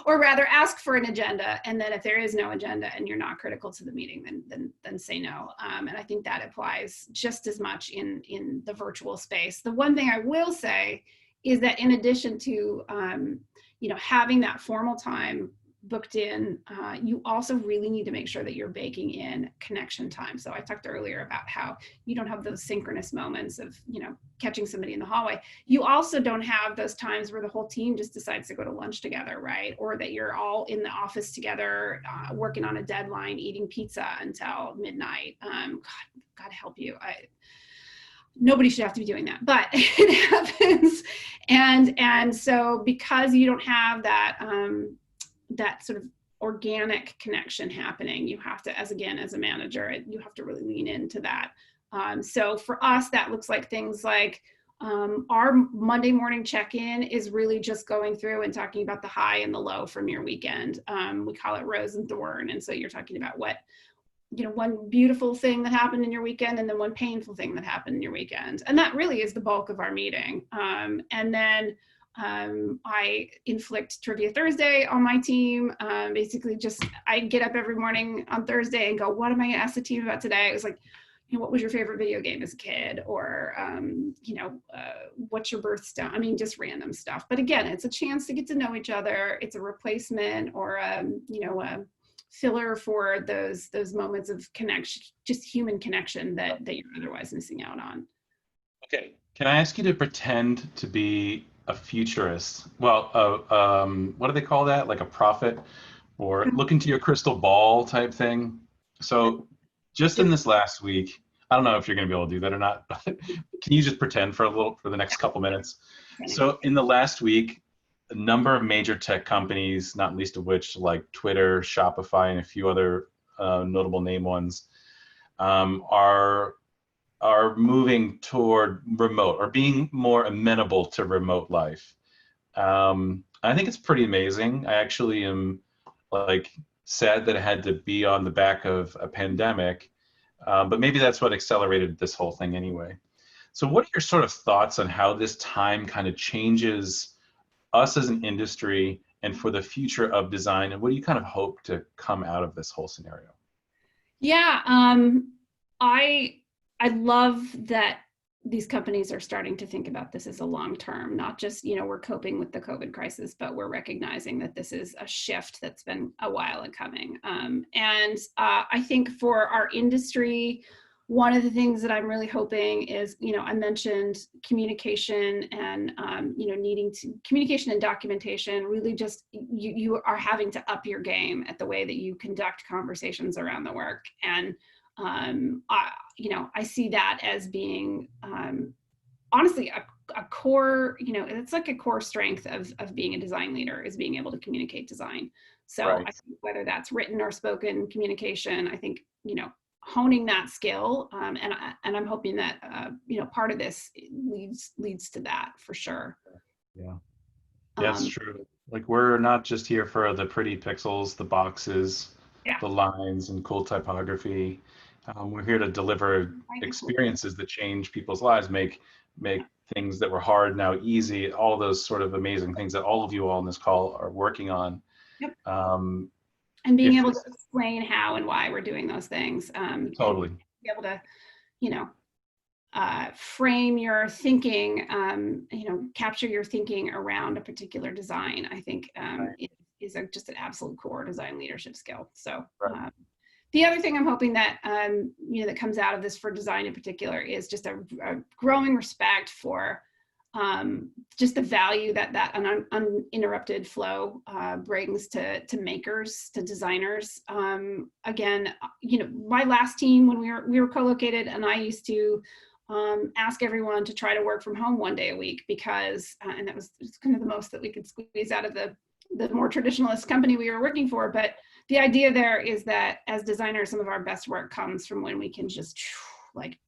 or rather ask for an agenda, and then if there is no agenda and you're not critical to the meeting, then say no. And I think that applies just as much in the virtual space. The one thing I will say is that in addition to having that formal time booked in, you also really need to make sure that you're baking in connection time. So I talked earlier about how you don't have those synchronous moments of, catching somebody in the hallway. You also don't have those times where the whole team just decides to go to lunch together, right? Or that you're all in the office together, working on a deadline, eating pizza until midnight. God help you. Nobody should have to be doing that, but it happens. And so because you don't have that, that sort of organic connection happening, you have to, as a manager, you have to really lean into that. So for us, that looks like things like our Monday morning check-in is really just going through and talking about the high and the low from your weekend. We call it rose and thorn. And so you're talking about what, one beautiful thing that happened in your weekend and then one painful thing that happened in your weekend. And that really is the bulk of our meeting. And then I inflict Trivia Thursday on my team. Basically I get up every morning on Thursday and go, what am I gonna ask the team about today? It was like, what was your favorite video game as a kid? Or, what's your birthstone? I mean, just random stuff. But again, it's a chance to get to know each other. It's a replacement or, a filler for those moments of connection, just human connection that you're otherwise missing out on. Okay, can I ask you to pretend to be a futurist? Well, what do they call that? Like a prophet, or look into your crystal ball type thing. So just in this last week, I don't know if you're going to be able to do that or not, but can you just pretend for the next couple minutes? So in the last week, a number of major tech companies, not least of which like Twitter, Shopify, and a few other notable name ones, are moving toward remote or being more amenable to remote life. I think it's pretty amazing. I actually am sad that it had to be on the back of a pandemic, but maybe that's what accelerated this whole thing anyway. So what are your sort of thoughts on how this time kind of changes us as an industry and for the future of design, and what do you kind of hope to come out of this whole scenario? Yeah, I love that these companies are starting to think about this as a long term, not just, we're coping with the COVID crisis, but we're recognizing that this is a shift that's been a while in coming. And I think for our industry, one of the things that I'm really hoping is, I mentioned communication and, communication and documentation, really just, you are having to up your game at the way that you conduct conversations around the work. And I see that as being, honestly, a core, it's like a core strength of being a design leader is being able to communicate design. So right. I think whether that's written or spoken communication, I think, honing that skill, and I'm hoping that part of this leads to that for sure. Yeah, that's true. Like we're not just here for the pretty pixels, the boxes, the lines, and cool typography. We're here to deliver experiences that change people's lives, make things that were hard now easy. All those sort of amazing things that all of you all on this call are working on. Yep. And being able to explain how and why we're doing those things. Totally. Be able to, frame your thinking, capture your thinking around a particular design, I think is just an absolute core design leadership skill. So the other thing I'm hoping that, that comes out of this for design in particular is just a growing respect for just the value that an uninterrupted flow brings to makers, to designers. Again, my last team when we were co-located, and I used to ask everyone to try to work from home one day a week because, and that was kind of the most that we could squeeze out of the more traditionalist company we were working for. But the idea there is that as designers, some of our best work comes from when we can just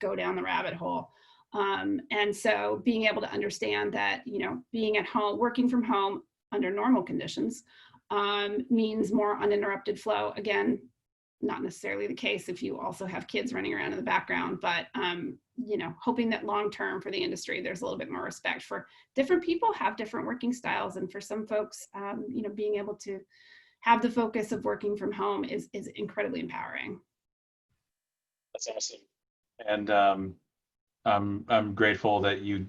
go down the rabbit hole. And so being able to understand that, being at home, working from home, under normal conditions, means more uninterrupted flow. Again, not necessarily the case if you also have kids running around in the background, but you know, hoping that long term for the industry, there's a little bit more respect for different people have different working styles. And for some folks, you know, being able to have the focus of working from home is incredibly empowering. That's awesome. And I'm grateful that you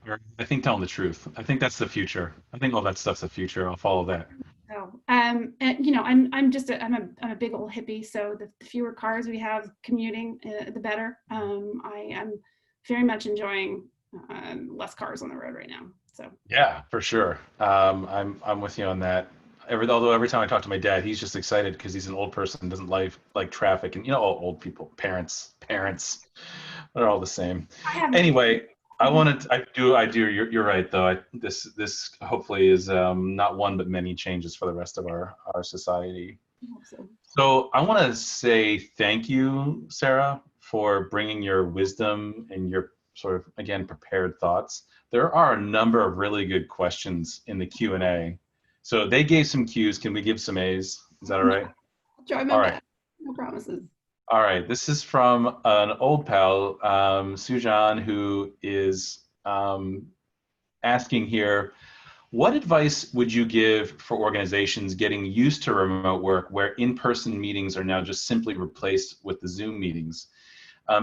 are, I think, telling the truth. I think that's the future. I think all that stuff's the future. I'll follow that. So, and you know, I'm a big old hippie. So the fewer cars we have commuting, the better. I am very much enjoying less cars on the road right now. So Yeah, for sure. I'm with you on that. Although every time I talk to my dad, he's just excited because he's an old person and doesn't like traffic, and you know, all old people, parents, they're all the same. Anyway, I do. You're right though. This hopefully is not one but many changes for the rest of our society. So I want to say thank you, Sarah, for bringing your wisdom and your sort of, again, prepared thoughts. There are a number of really good questions in the Q&A. So they gave some Q's. Can we give some A's? Is that all right? Try my best. No promises. All right. This is from an old pal, Sujan, who is asking here, what advice would you give for organizations getting used to remote work where in-person meetings are now just simply replaced with the Zoom meetings?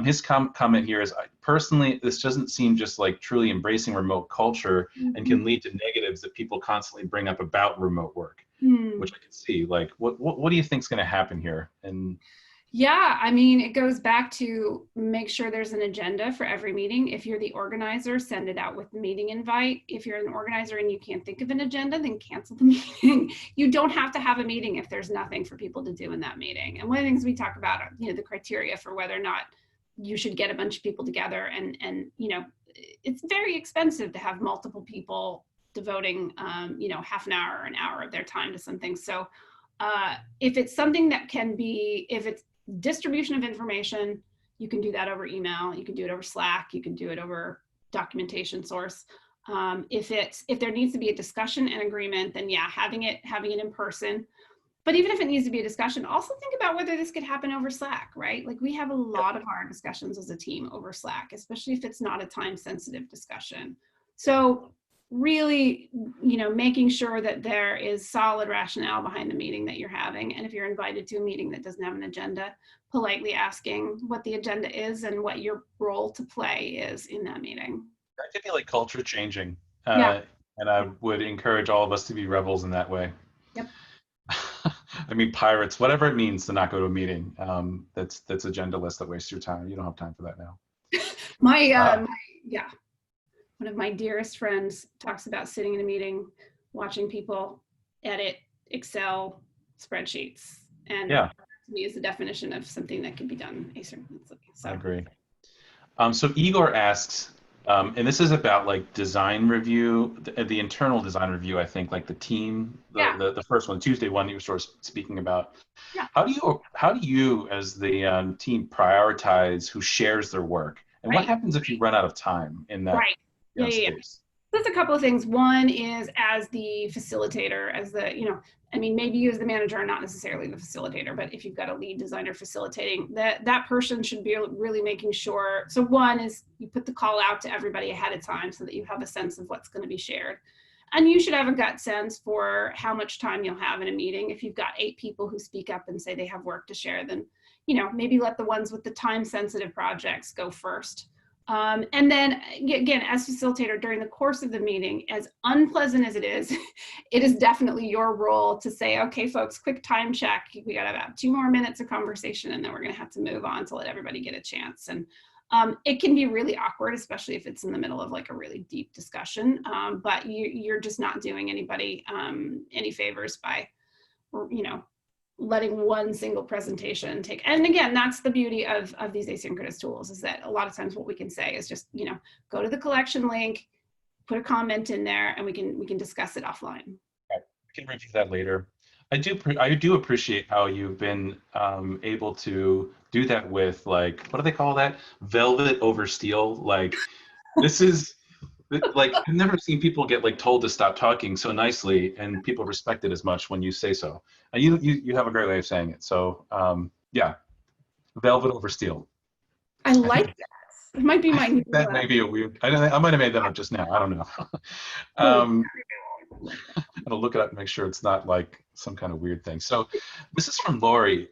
His comment here is, personally, this doesn't seem just like truly embracing remote culture and can lead to negatives that people constantly bring up about remote work, which I can see. Like, what do you think is going to happen here? And yeah, I mean, it goes back to make sure there's an agenda for every meeting. If you're the organizer, send it out with the meeting invite. If you're an organizer and you can't think of an agenda, then cancel the meeting. You don't have to have a meeting if there's nothing for people to do in that meeting. And one of the things we talk about, you know, the criteria for whether or not you should get a bunch of people together, and you know, it's very expensive to have multiple people devoting you know, half an hour or an hour of their time to something. So if it's something that can be, if it's distribution of information, you can do that over email, you can do it over Slack, you can do it over documentation source. If there needs to be a discussion and agreement, then yeah, having it in person. But even if it needs to be a discussion, also think about whether this could happen over Slack, right? Like, we have a lot of our discussions as a team over Slack, especially if it's not a time-sensitive discussion. So really, you know, making sure that there is solid rationale behind the meeting that you're having. And if you're invited to a meeting that doesn't have an agenda, politely asking what the agenda is and what your role to play is in that meeting. that could be like culture changing. Yeah. And I would encourage all of us to be rebels in that way. Yep. I mean, pirates, whatever it means to not go to a meeting. That's agendaless that wastes your time. You don't have time for that now. Yeah. One of my dearest friends talks about sitting in a meeting, watching people edit Excel spreadsheets. And yeah, to me is the definition of something that can be done asynchronously. So. I agree. So Igor asks, and this is about like design review, the internal design review, I think, like the team, the first one, Tuesday one that you were sort of speaking about. Yeah. How do you as the team prioritize who shares their work? And what happens if you run out of time in that space? There's a couple of things. One is, as the facilitator, as the, you know, I mean, maybe you as the manager are not necessarily the facilitator, but if you've got a lead designer facilitating, that person should be really making sure. So one is you put the call out to everybody ahead of time so that you have a sense of what's going to be shared. And you should have a gut sense for how much time you'll have in a meeting. If you've got 8 people who speak up and say they have work to share, then, you know, maybe let the ones with the time sensitive projects go first. And then again, as facilitator during the course of the meeting, as unpleasant as it is definitely your role to say, okay, folks, quick time check. We got about 2 more minutes of conversation and then we're going to have to move on to let everybody get a chance. And it can be really awkward, especially if it's in the middle of like a really deep discussion. But you're just not doing anybody any favors by, you know, letting one single presentation take. And again, that's the beauty of these asynchronous tools, is that a lot of times what we can say is just, you know, go to the collection link, put a comment in there, and we can discuss it offline. Right. We can review that later. I do appreciate how you've been able to do that with, like, what do they call that? Velvet over steel. Like, this is Like, I've never seen people get like told to stop talking so nicely, and people respect it as much when you say so. And you have a great way of saying it. So yeah, velvet over steel. I like that. It might be my new That may be a weird. I might have made that up just now. I don't know. I'm gonna look it up and make sure it's not like some kind of weird thing. So this is from Lori.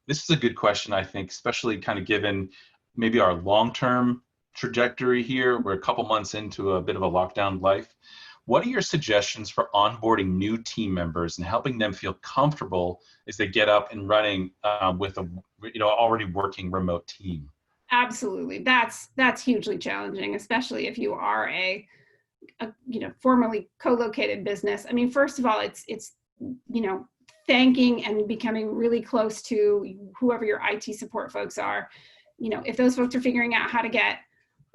This is a good question, I think, especially kind of given maybe our long-term trajectory here. We're a couple months into a bit of a lockdown life. What are your suggestions for onboarding new team members and helping them feel comfortable as they get up and running with a already working remote team? Absolutely, that's hugely challenging, especially if you are a formerly co-located business. I mean, first of all, it's thanking and becoming really close to whoever your IT support folks are. If those folks are figuring out how to get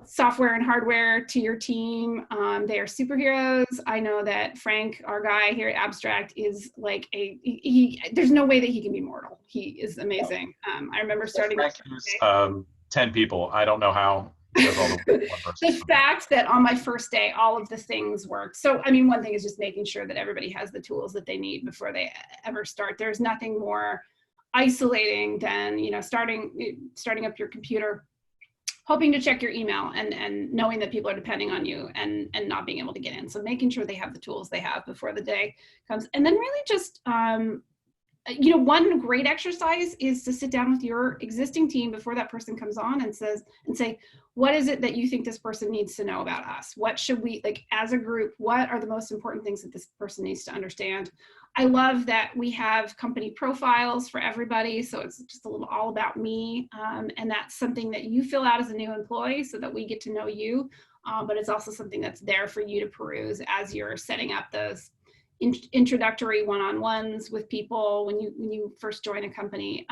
software and hardware to your team, they are superheroes. I know that Frank, our guy here at Abstract, is like there's no way that he can be mortal. He is amazing. I remember starting Frank is 10 people. I don't know how he does all the fact that on my first day, all of the things worked. So, I mean, one thing is just making sure that everybody has the tools that they need before they ever start. There's nothing more isolating than, starting up your computer, hoping to check your email and knowing that people are depending on you and not being able to get in. So making sure they have the tools they have before the day comes. And then really just, one great exercise is to sit down with your existing team before that person comes on and say, what is it that you think this person needs to know about us? What should we, as a group, what are the most important things that this person needs to understand? I love that we have company profiles for everybody. So it's just a little all about me. And that's something that you fill out as a new employee so that we get to know you. But it's also something that's there for you to peruse as you're setting up those introductory one-on-ones with people when you first join a company.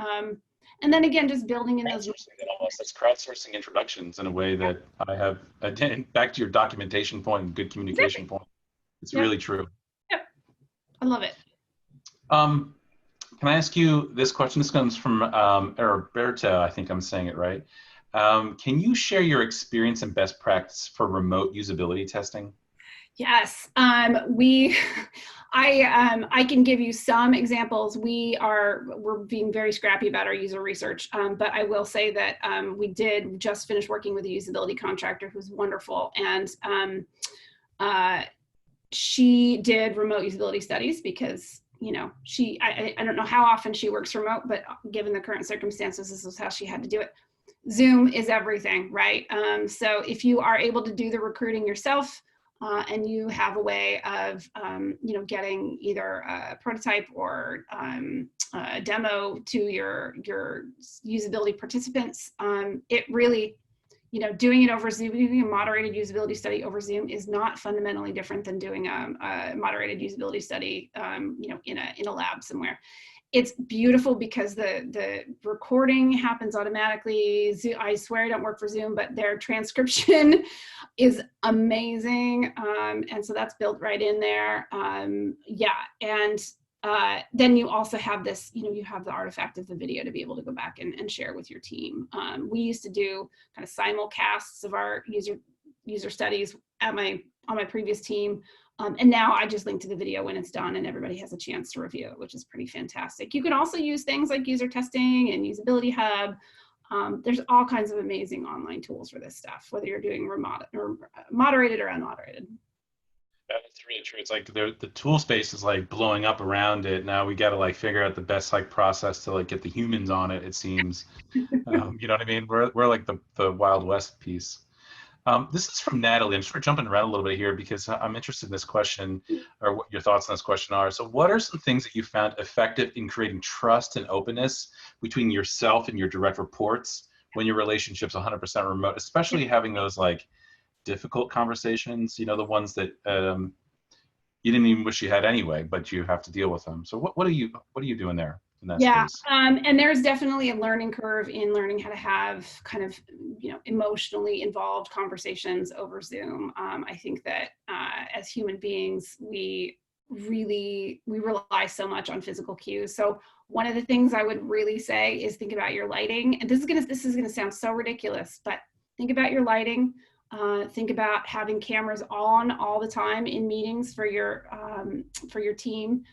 And then again, just building in those. It's crowdsourcing introductions in a way that I have, again, back to your documentation point and good communication point. It's really true. Yep. I love it. Can I ask you this question? This comes from Roberta, I think I'm saying it right. Can you share your experience and best practice for remote usability testing? Yes, I can give you some examples. We're being very scrappy about our user research, but I will say that we did just finish working with a usability contractor who's wonderful, and she did remote usability studies because I don't know how often she works remote, but given the current circumstances, this is how she had to do it. Zoom is everything, right? So if you are able to do the recruiting yourself, and you have a way of, getting either a prototype or a demo to your usability participants, it really, doing it over Zoom, doing a moderated usability study over Zoom is not fundamentally different than doing a moderated usability study, in a lab somewhere. It's beautiful because the recording happens automatically. I swear I don't work for Zoom, but their transcription is amazing. And so that's built right in there. Then you also have this, you have the artifact of the video to be able to go back and share with your team. We used to do kind of simulcasts of our user studies on my previous team. And now I just link to the video when it's done and everybody has a chance to review it, which is pretty fantastic. You can also use things like user testing and usability hub. There's all kinds of amazing online tools for this stuff, whether you're doing moderated or unmoderated. That's really true. It's like the tool space is like blowing up around it. Now we got to figure out the best process to get the humans on it. It seems, you know what I mean? We're like the Wild West piece. This is from Natalie. I'm sort of jumping around a little bit here because I'm interested in this question, or what your thoughts on this question are. So what are some things that you found effective in creating trust and openness between yourself and your direct reports when your relationship's 100% remote, especially having those difficult conversations, the ones that you didn't even wish you had anyway, but you have to deal with them. So what are you doing there in that space? And there's definitely a learning curve in learning how to have kind of emotionally involved conversations over Zoom. I think that as human beings, we rely so much on physical cues. So one of the things I would really say is think about your lighting. And this is gonna sound so ridiculous, but think about your lighting. Think about having cameras on all the time in meetings for your team.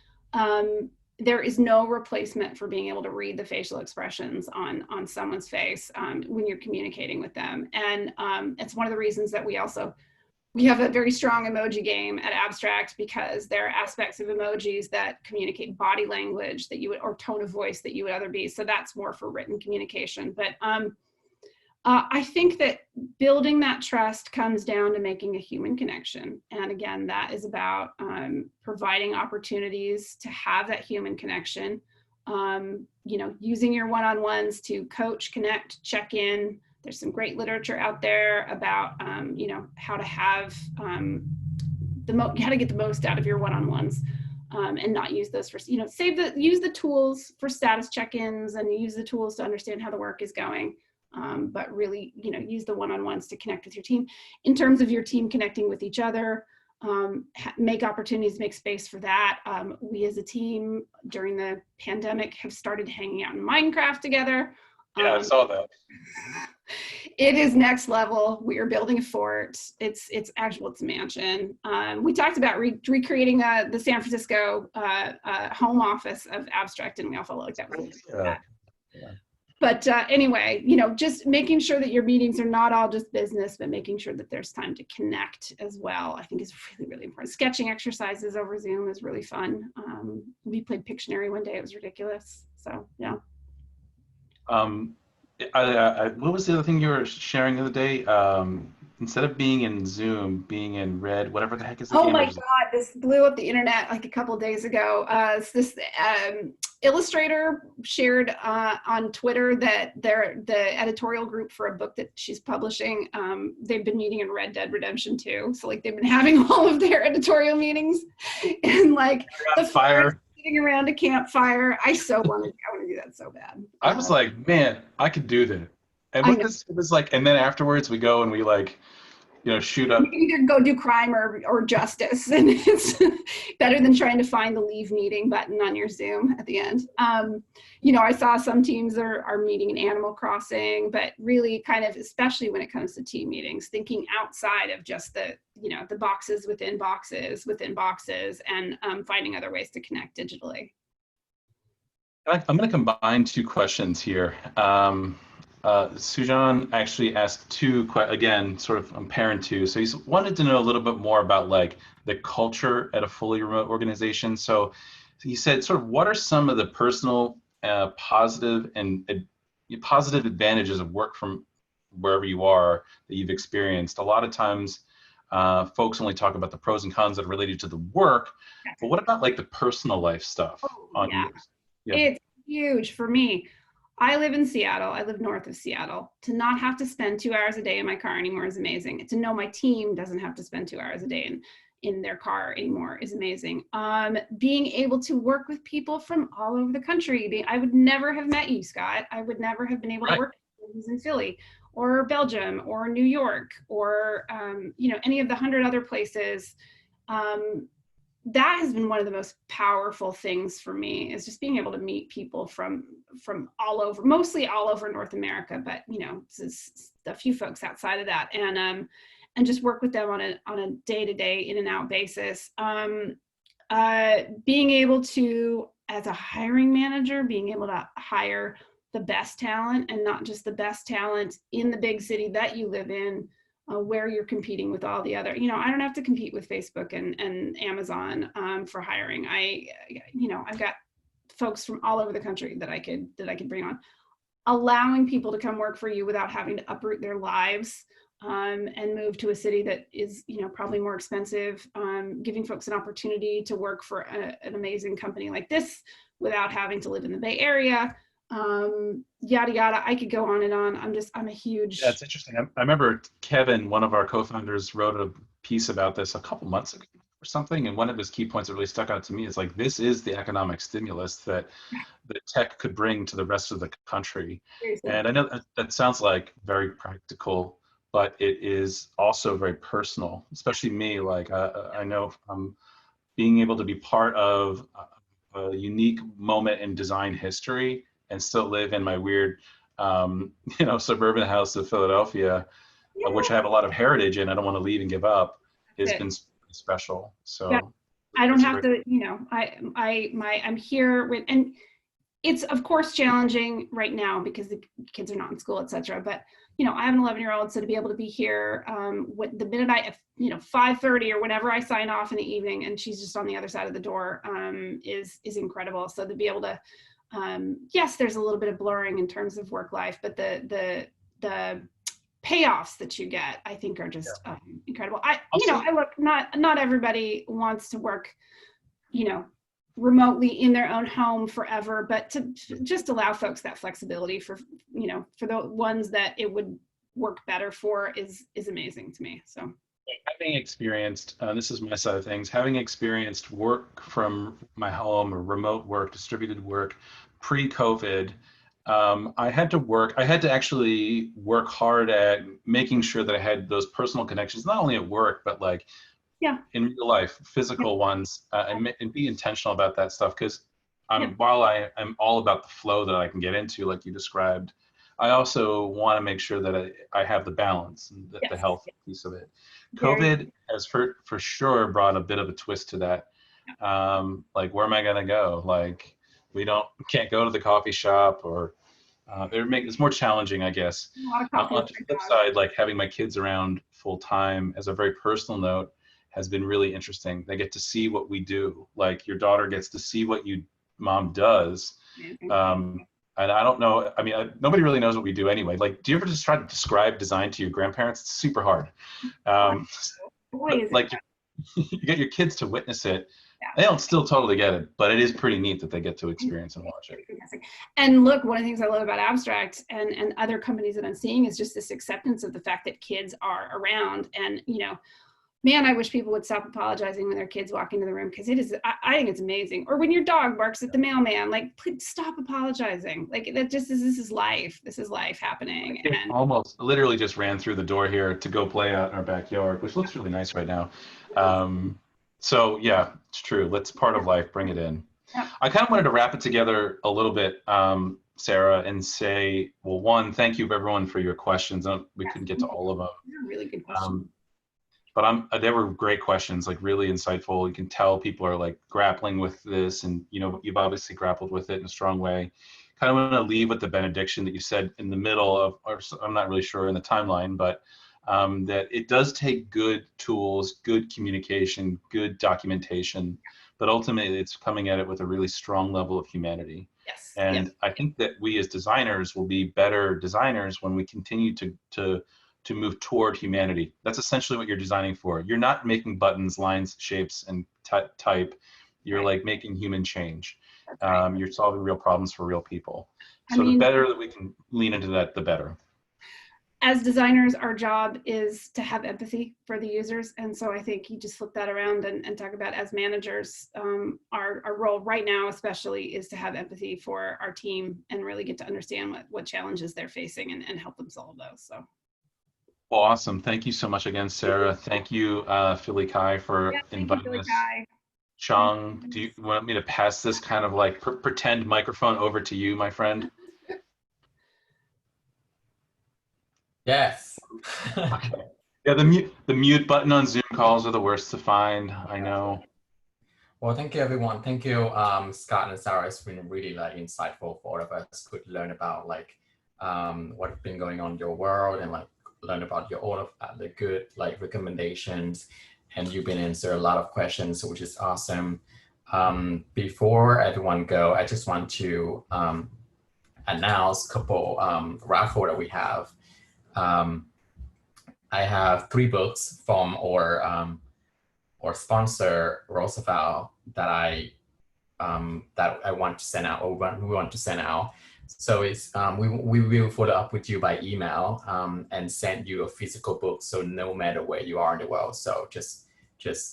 There is no replacement for being able to read the facial expressions on someone's face when you're communicating with them. And it's one of the reasons that we have a very strong emoji game at Abstract, because there are aspects of emojis that communicate body language that you would, or tone of voice that you would other be. So that's more for written communication. But I think that building that trust comes down to making a human connection. And again, that is about providing opportunities to have that human connection, using your one-on-ones to coach, connect, check in. There's some great literature out there about, how to have how to get the most out of your one-on-ones and not use those for, use the tools for status check-ins and use the tools to understand how the work is going. But really, use the one-on-ones to connect with your team. In terms of your team connecting with each other, make opportunities, make space for that. We as a team during the pandemic have started hanging out in Minecraft together. Yeah, I saw that. It is next level. We are building a fort. It's a mansion. We talked about recreating the San Francisco home office of Abstract, and we all felt like that was Yeah. But anyway, just making sure that your meetings are not all just business, but making sure that there's time to connect as well, I think is really, really important. Sketching exercises over Zoom is really fun. We played Pictionary one day. It was ridiculous. So, yeah. What was the other thing you were sharing the other day? Instead of being in Zoom, being in Red, whatever the heck is the Oh game? my God, this blew up the internet like a couple of days ago. This illustrator shared on Twitter that the editorial group for a book that she's publishing, they've been meeting in Red Dead Redemption 2. So like they've been having all of their editorial meetings and like the fire sitting around a campfire. I want to do that so bad. I was like, man, I could do that. And it was like, and then afterwards we go and we like, shoot up. You can either go do crime or justice, and it's better than trying to find the leave meeting button on your Zoom at the end. I saw some teams are meeting in Animal Crossing, but really kind of, especially when it comes to team meetings, thinking outside of just the boxes within boxes within boxes, and finding other ways to connect digitally. I'm going to combine two questions here. Sujan actually asked two, again, sort of parent two. So he's wanted to know a little bit more about like the culture at a fully remote organization. So he said, sort of, what are some of the personal positive advantages of work from wherever you are that you've experienced? A lot of times folks only talk about the pros and cons that are related to the work, but what about like the personal life stuff? It's huge for me. I live in Seattle. I live north of Seattle. To not have to spend 2 hours a day in my car anymore is amazing. To know my team doesn't have to spend 2 hours a day in their car anymore is amazing. Being able to work with people from all over the country. I would never have met you, Scott. I would never have been able to work with you in Philly or Belgium or New York or any of the 100 other places. That has been one of the most powerful things for me, is just being able to meet people from all over, mostly all over North America, but a few folks outside of that, and just work with them on a day-to-day, in and out basis. Being able to, as a hiring manager, being able to hire the best talent, and not just the best talent in the big city that you live in, where you're competing with all the other, I don't have to compete with Facebook and Amazon for hiring. I've got folks from all over the country that I could bring on. Allowing people to come work for you without having to uproot their lives and move to a city that is, probably more expensive. Giving folks an opportunity to work for an amazing company like this without having to live in the Bay Area. Yada yada. I could go on and on. I'm a huge. Yeah, it's interesting. I remember Kevin, one of our co-founders, wrote a piece about this a couple months ago or something, and one of his key points that really stuck out to me is like, this is the economic stimulus that tech could bring to the rest of the country. Seriously. And I know that sounds like very practical, but it is also very personal, especially me. Like I know being able to be part of a unique moment in design history and still live in my weird, suburban house of Philadelphia. of which I have a lot of heritage in, I don't want to leave and give up, has been special. So yeah. I don't have to, you know, I'm here with, and it's of course challenging right now because the kids are not in school, etc. But you know, I have an 11-year-old, so to be able to be here with the minute you know, 5:30 or whenever I sign off in the evening, and she's just on the other side of the door, is incredible. So to be able to, yes, there's a little bit of blurring in terms of work life, but the payoffs that you get, I think, are just incredible. You know, I look, not everybody wants to work, you know, remotely in their own home forever, but to just allow folks that flexibility for, you know, for the ones that it would work better for is amazing to me. So having experienced, this is my side of things, having experienced work from my home or remote work, distributed work pre-COVID, I had to actually work hard at making sure that I had those personal connections, not only at work, but like in real life, physical ones, and be intentional about that stuff. Because while I'm all about the flow that I can get into, like you described, I also want to make sure that I have the balance and the health piece of it. COVID has for sure brought a bit of a twist to that. Like, where am I going to go? Like, can't go to the coffee shop, or it's more challenging, I guess. On the flip side, like having my kids around full time as a very personal note has been really interesting. They get to see what we do. Like, your daughter gets to see what mom does. And I don't know, I mean, nobody really knows what we do anyway. Like, do you ever just try to describe design to your grandparents? It's super hard. Like, you get your kids to witness it. They don't still totally get it, but it is pretty neat that they get to experience and watch it. And look, one of the things I love about Abstract and other companies that I'm seeing is just this acceptance of the fact that kids are around. And, you know, man, I wish people would stop apologizing when their kids walk into the room, because I think it's amazing. Or when your dog barks at the mailman, like, please stop apologizing. Like, this is life. This is life happening. And almost literally just ran through the door here to go play out in our backyard, which looks really nice right now. So yeah, it's true. Let's part of life, bring it in. I kind of wanted to wrap it together a little bit, Sarah, and say, well, one, thank you everyone for your questions. We couldn't get to all of them. Really good questions. But they were great questions, like really insightful. You can tell people are like grappling with this, and you know, you've obviously grappled with it in a strong way. Kind of want to leave with the benediction that you said in the middle of, or I'm not really sure in the timeline, but that it does take good tools, good communication, good documentation, but ultimately it's coming at it with a really strong level of humanity. Yes. And I think that we as designers will be better designers when we continue to move toward humanity. That's essentially what you're designing for. You're not making buttons, lines, shapes, and type. You're like making human change. You're solving real problems for real people. So the better that we can lean into that, the better. As designers, our job is to have empathy for the users. And so I think you just flip that around and talk about, as managers, our role right now especially is to have empathy for our team and really get to understand what challenges they're facing and help them solve those. So. Well, awesome. Thank you so much again, Sarah. Thank you, PhillyCHI, for inviting us. Chung, do you want me to pass this kind of like pretend microphone over to you, my friend? Yes. Okay. Yeah, the mute button on Zoom calls are the worst to find. I know. Well, thank you, everyone. Thank you, Scott and Sarah. It's been really like insightful for all of us. Could learn about like what's been going on in your world, and like learn about all of the good like recommendations. And you've been answer a lot of questions, which is awesome. Before everyone go, I just want to announce a couple raffle that we have. I have 3 books from our sponsor Roosevelt that I want to send out, or we want to send out. So it's we will follow up with you by email and send you a physical book. So no matter where you are in the world, so just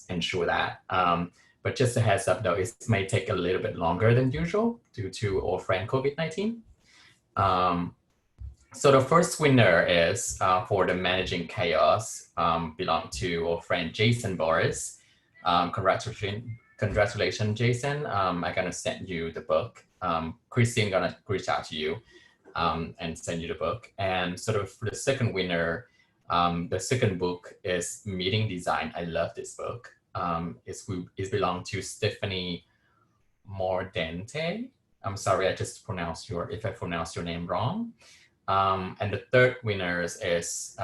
ensure that. But just a heads up though, it may take a little bit longer than usual due to our friend COVID-19. So the first winner is for the Managing Chaos, belong to our friend Jason Boris. Congratulations, Jason. I'm gonna send you the book. Christine gonna reach out to you and send you the book. And sort of for the second winner, The second book is Meeting Design. I love this book. It belongs to Stephanie Mordente. I'm sorry, if I pronounced your name wrong. And the third winner is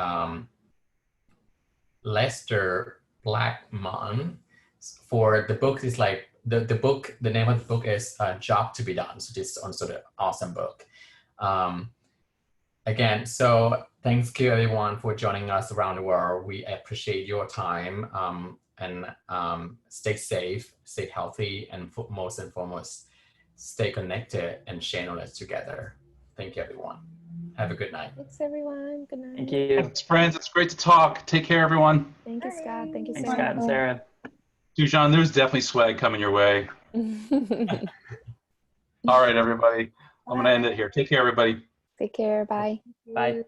Lester Blackmon. For the book is like the name of the book is Job to Be Done. So this is also the awesome book. Again, so thanks to everyone for joining us around the world. We appreciate your time, and stay safe, stay healthy, and most and foremost, stay connected and share knowledge together. Thank you, everyone. Have a good night. Thanks, everyone. Good night. Thank you. Thanks, friends. It's great to talk. Take care, everyone. Thank you, Scott. Thank you, Thanks, Sarah. Scott and Sarah. Dujon, there's definitely swag coming your way. All right, everybody. I'm going to end it here. Take care, everybody. Take care. Bye. Bye.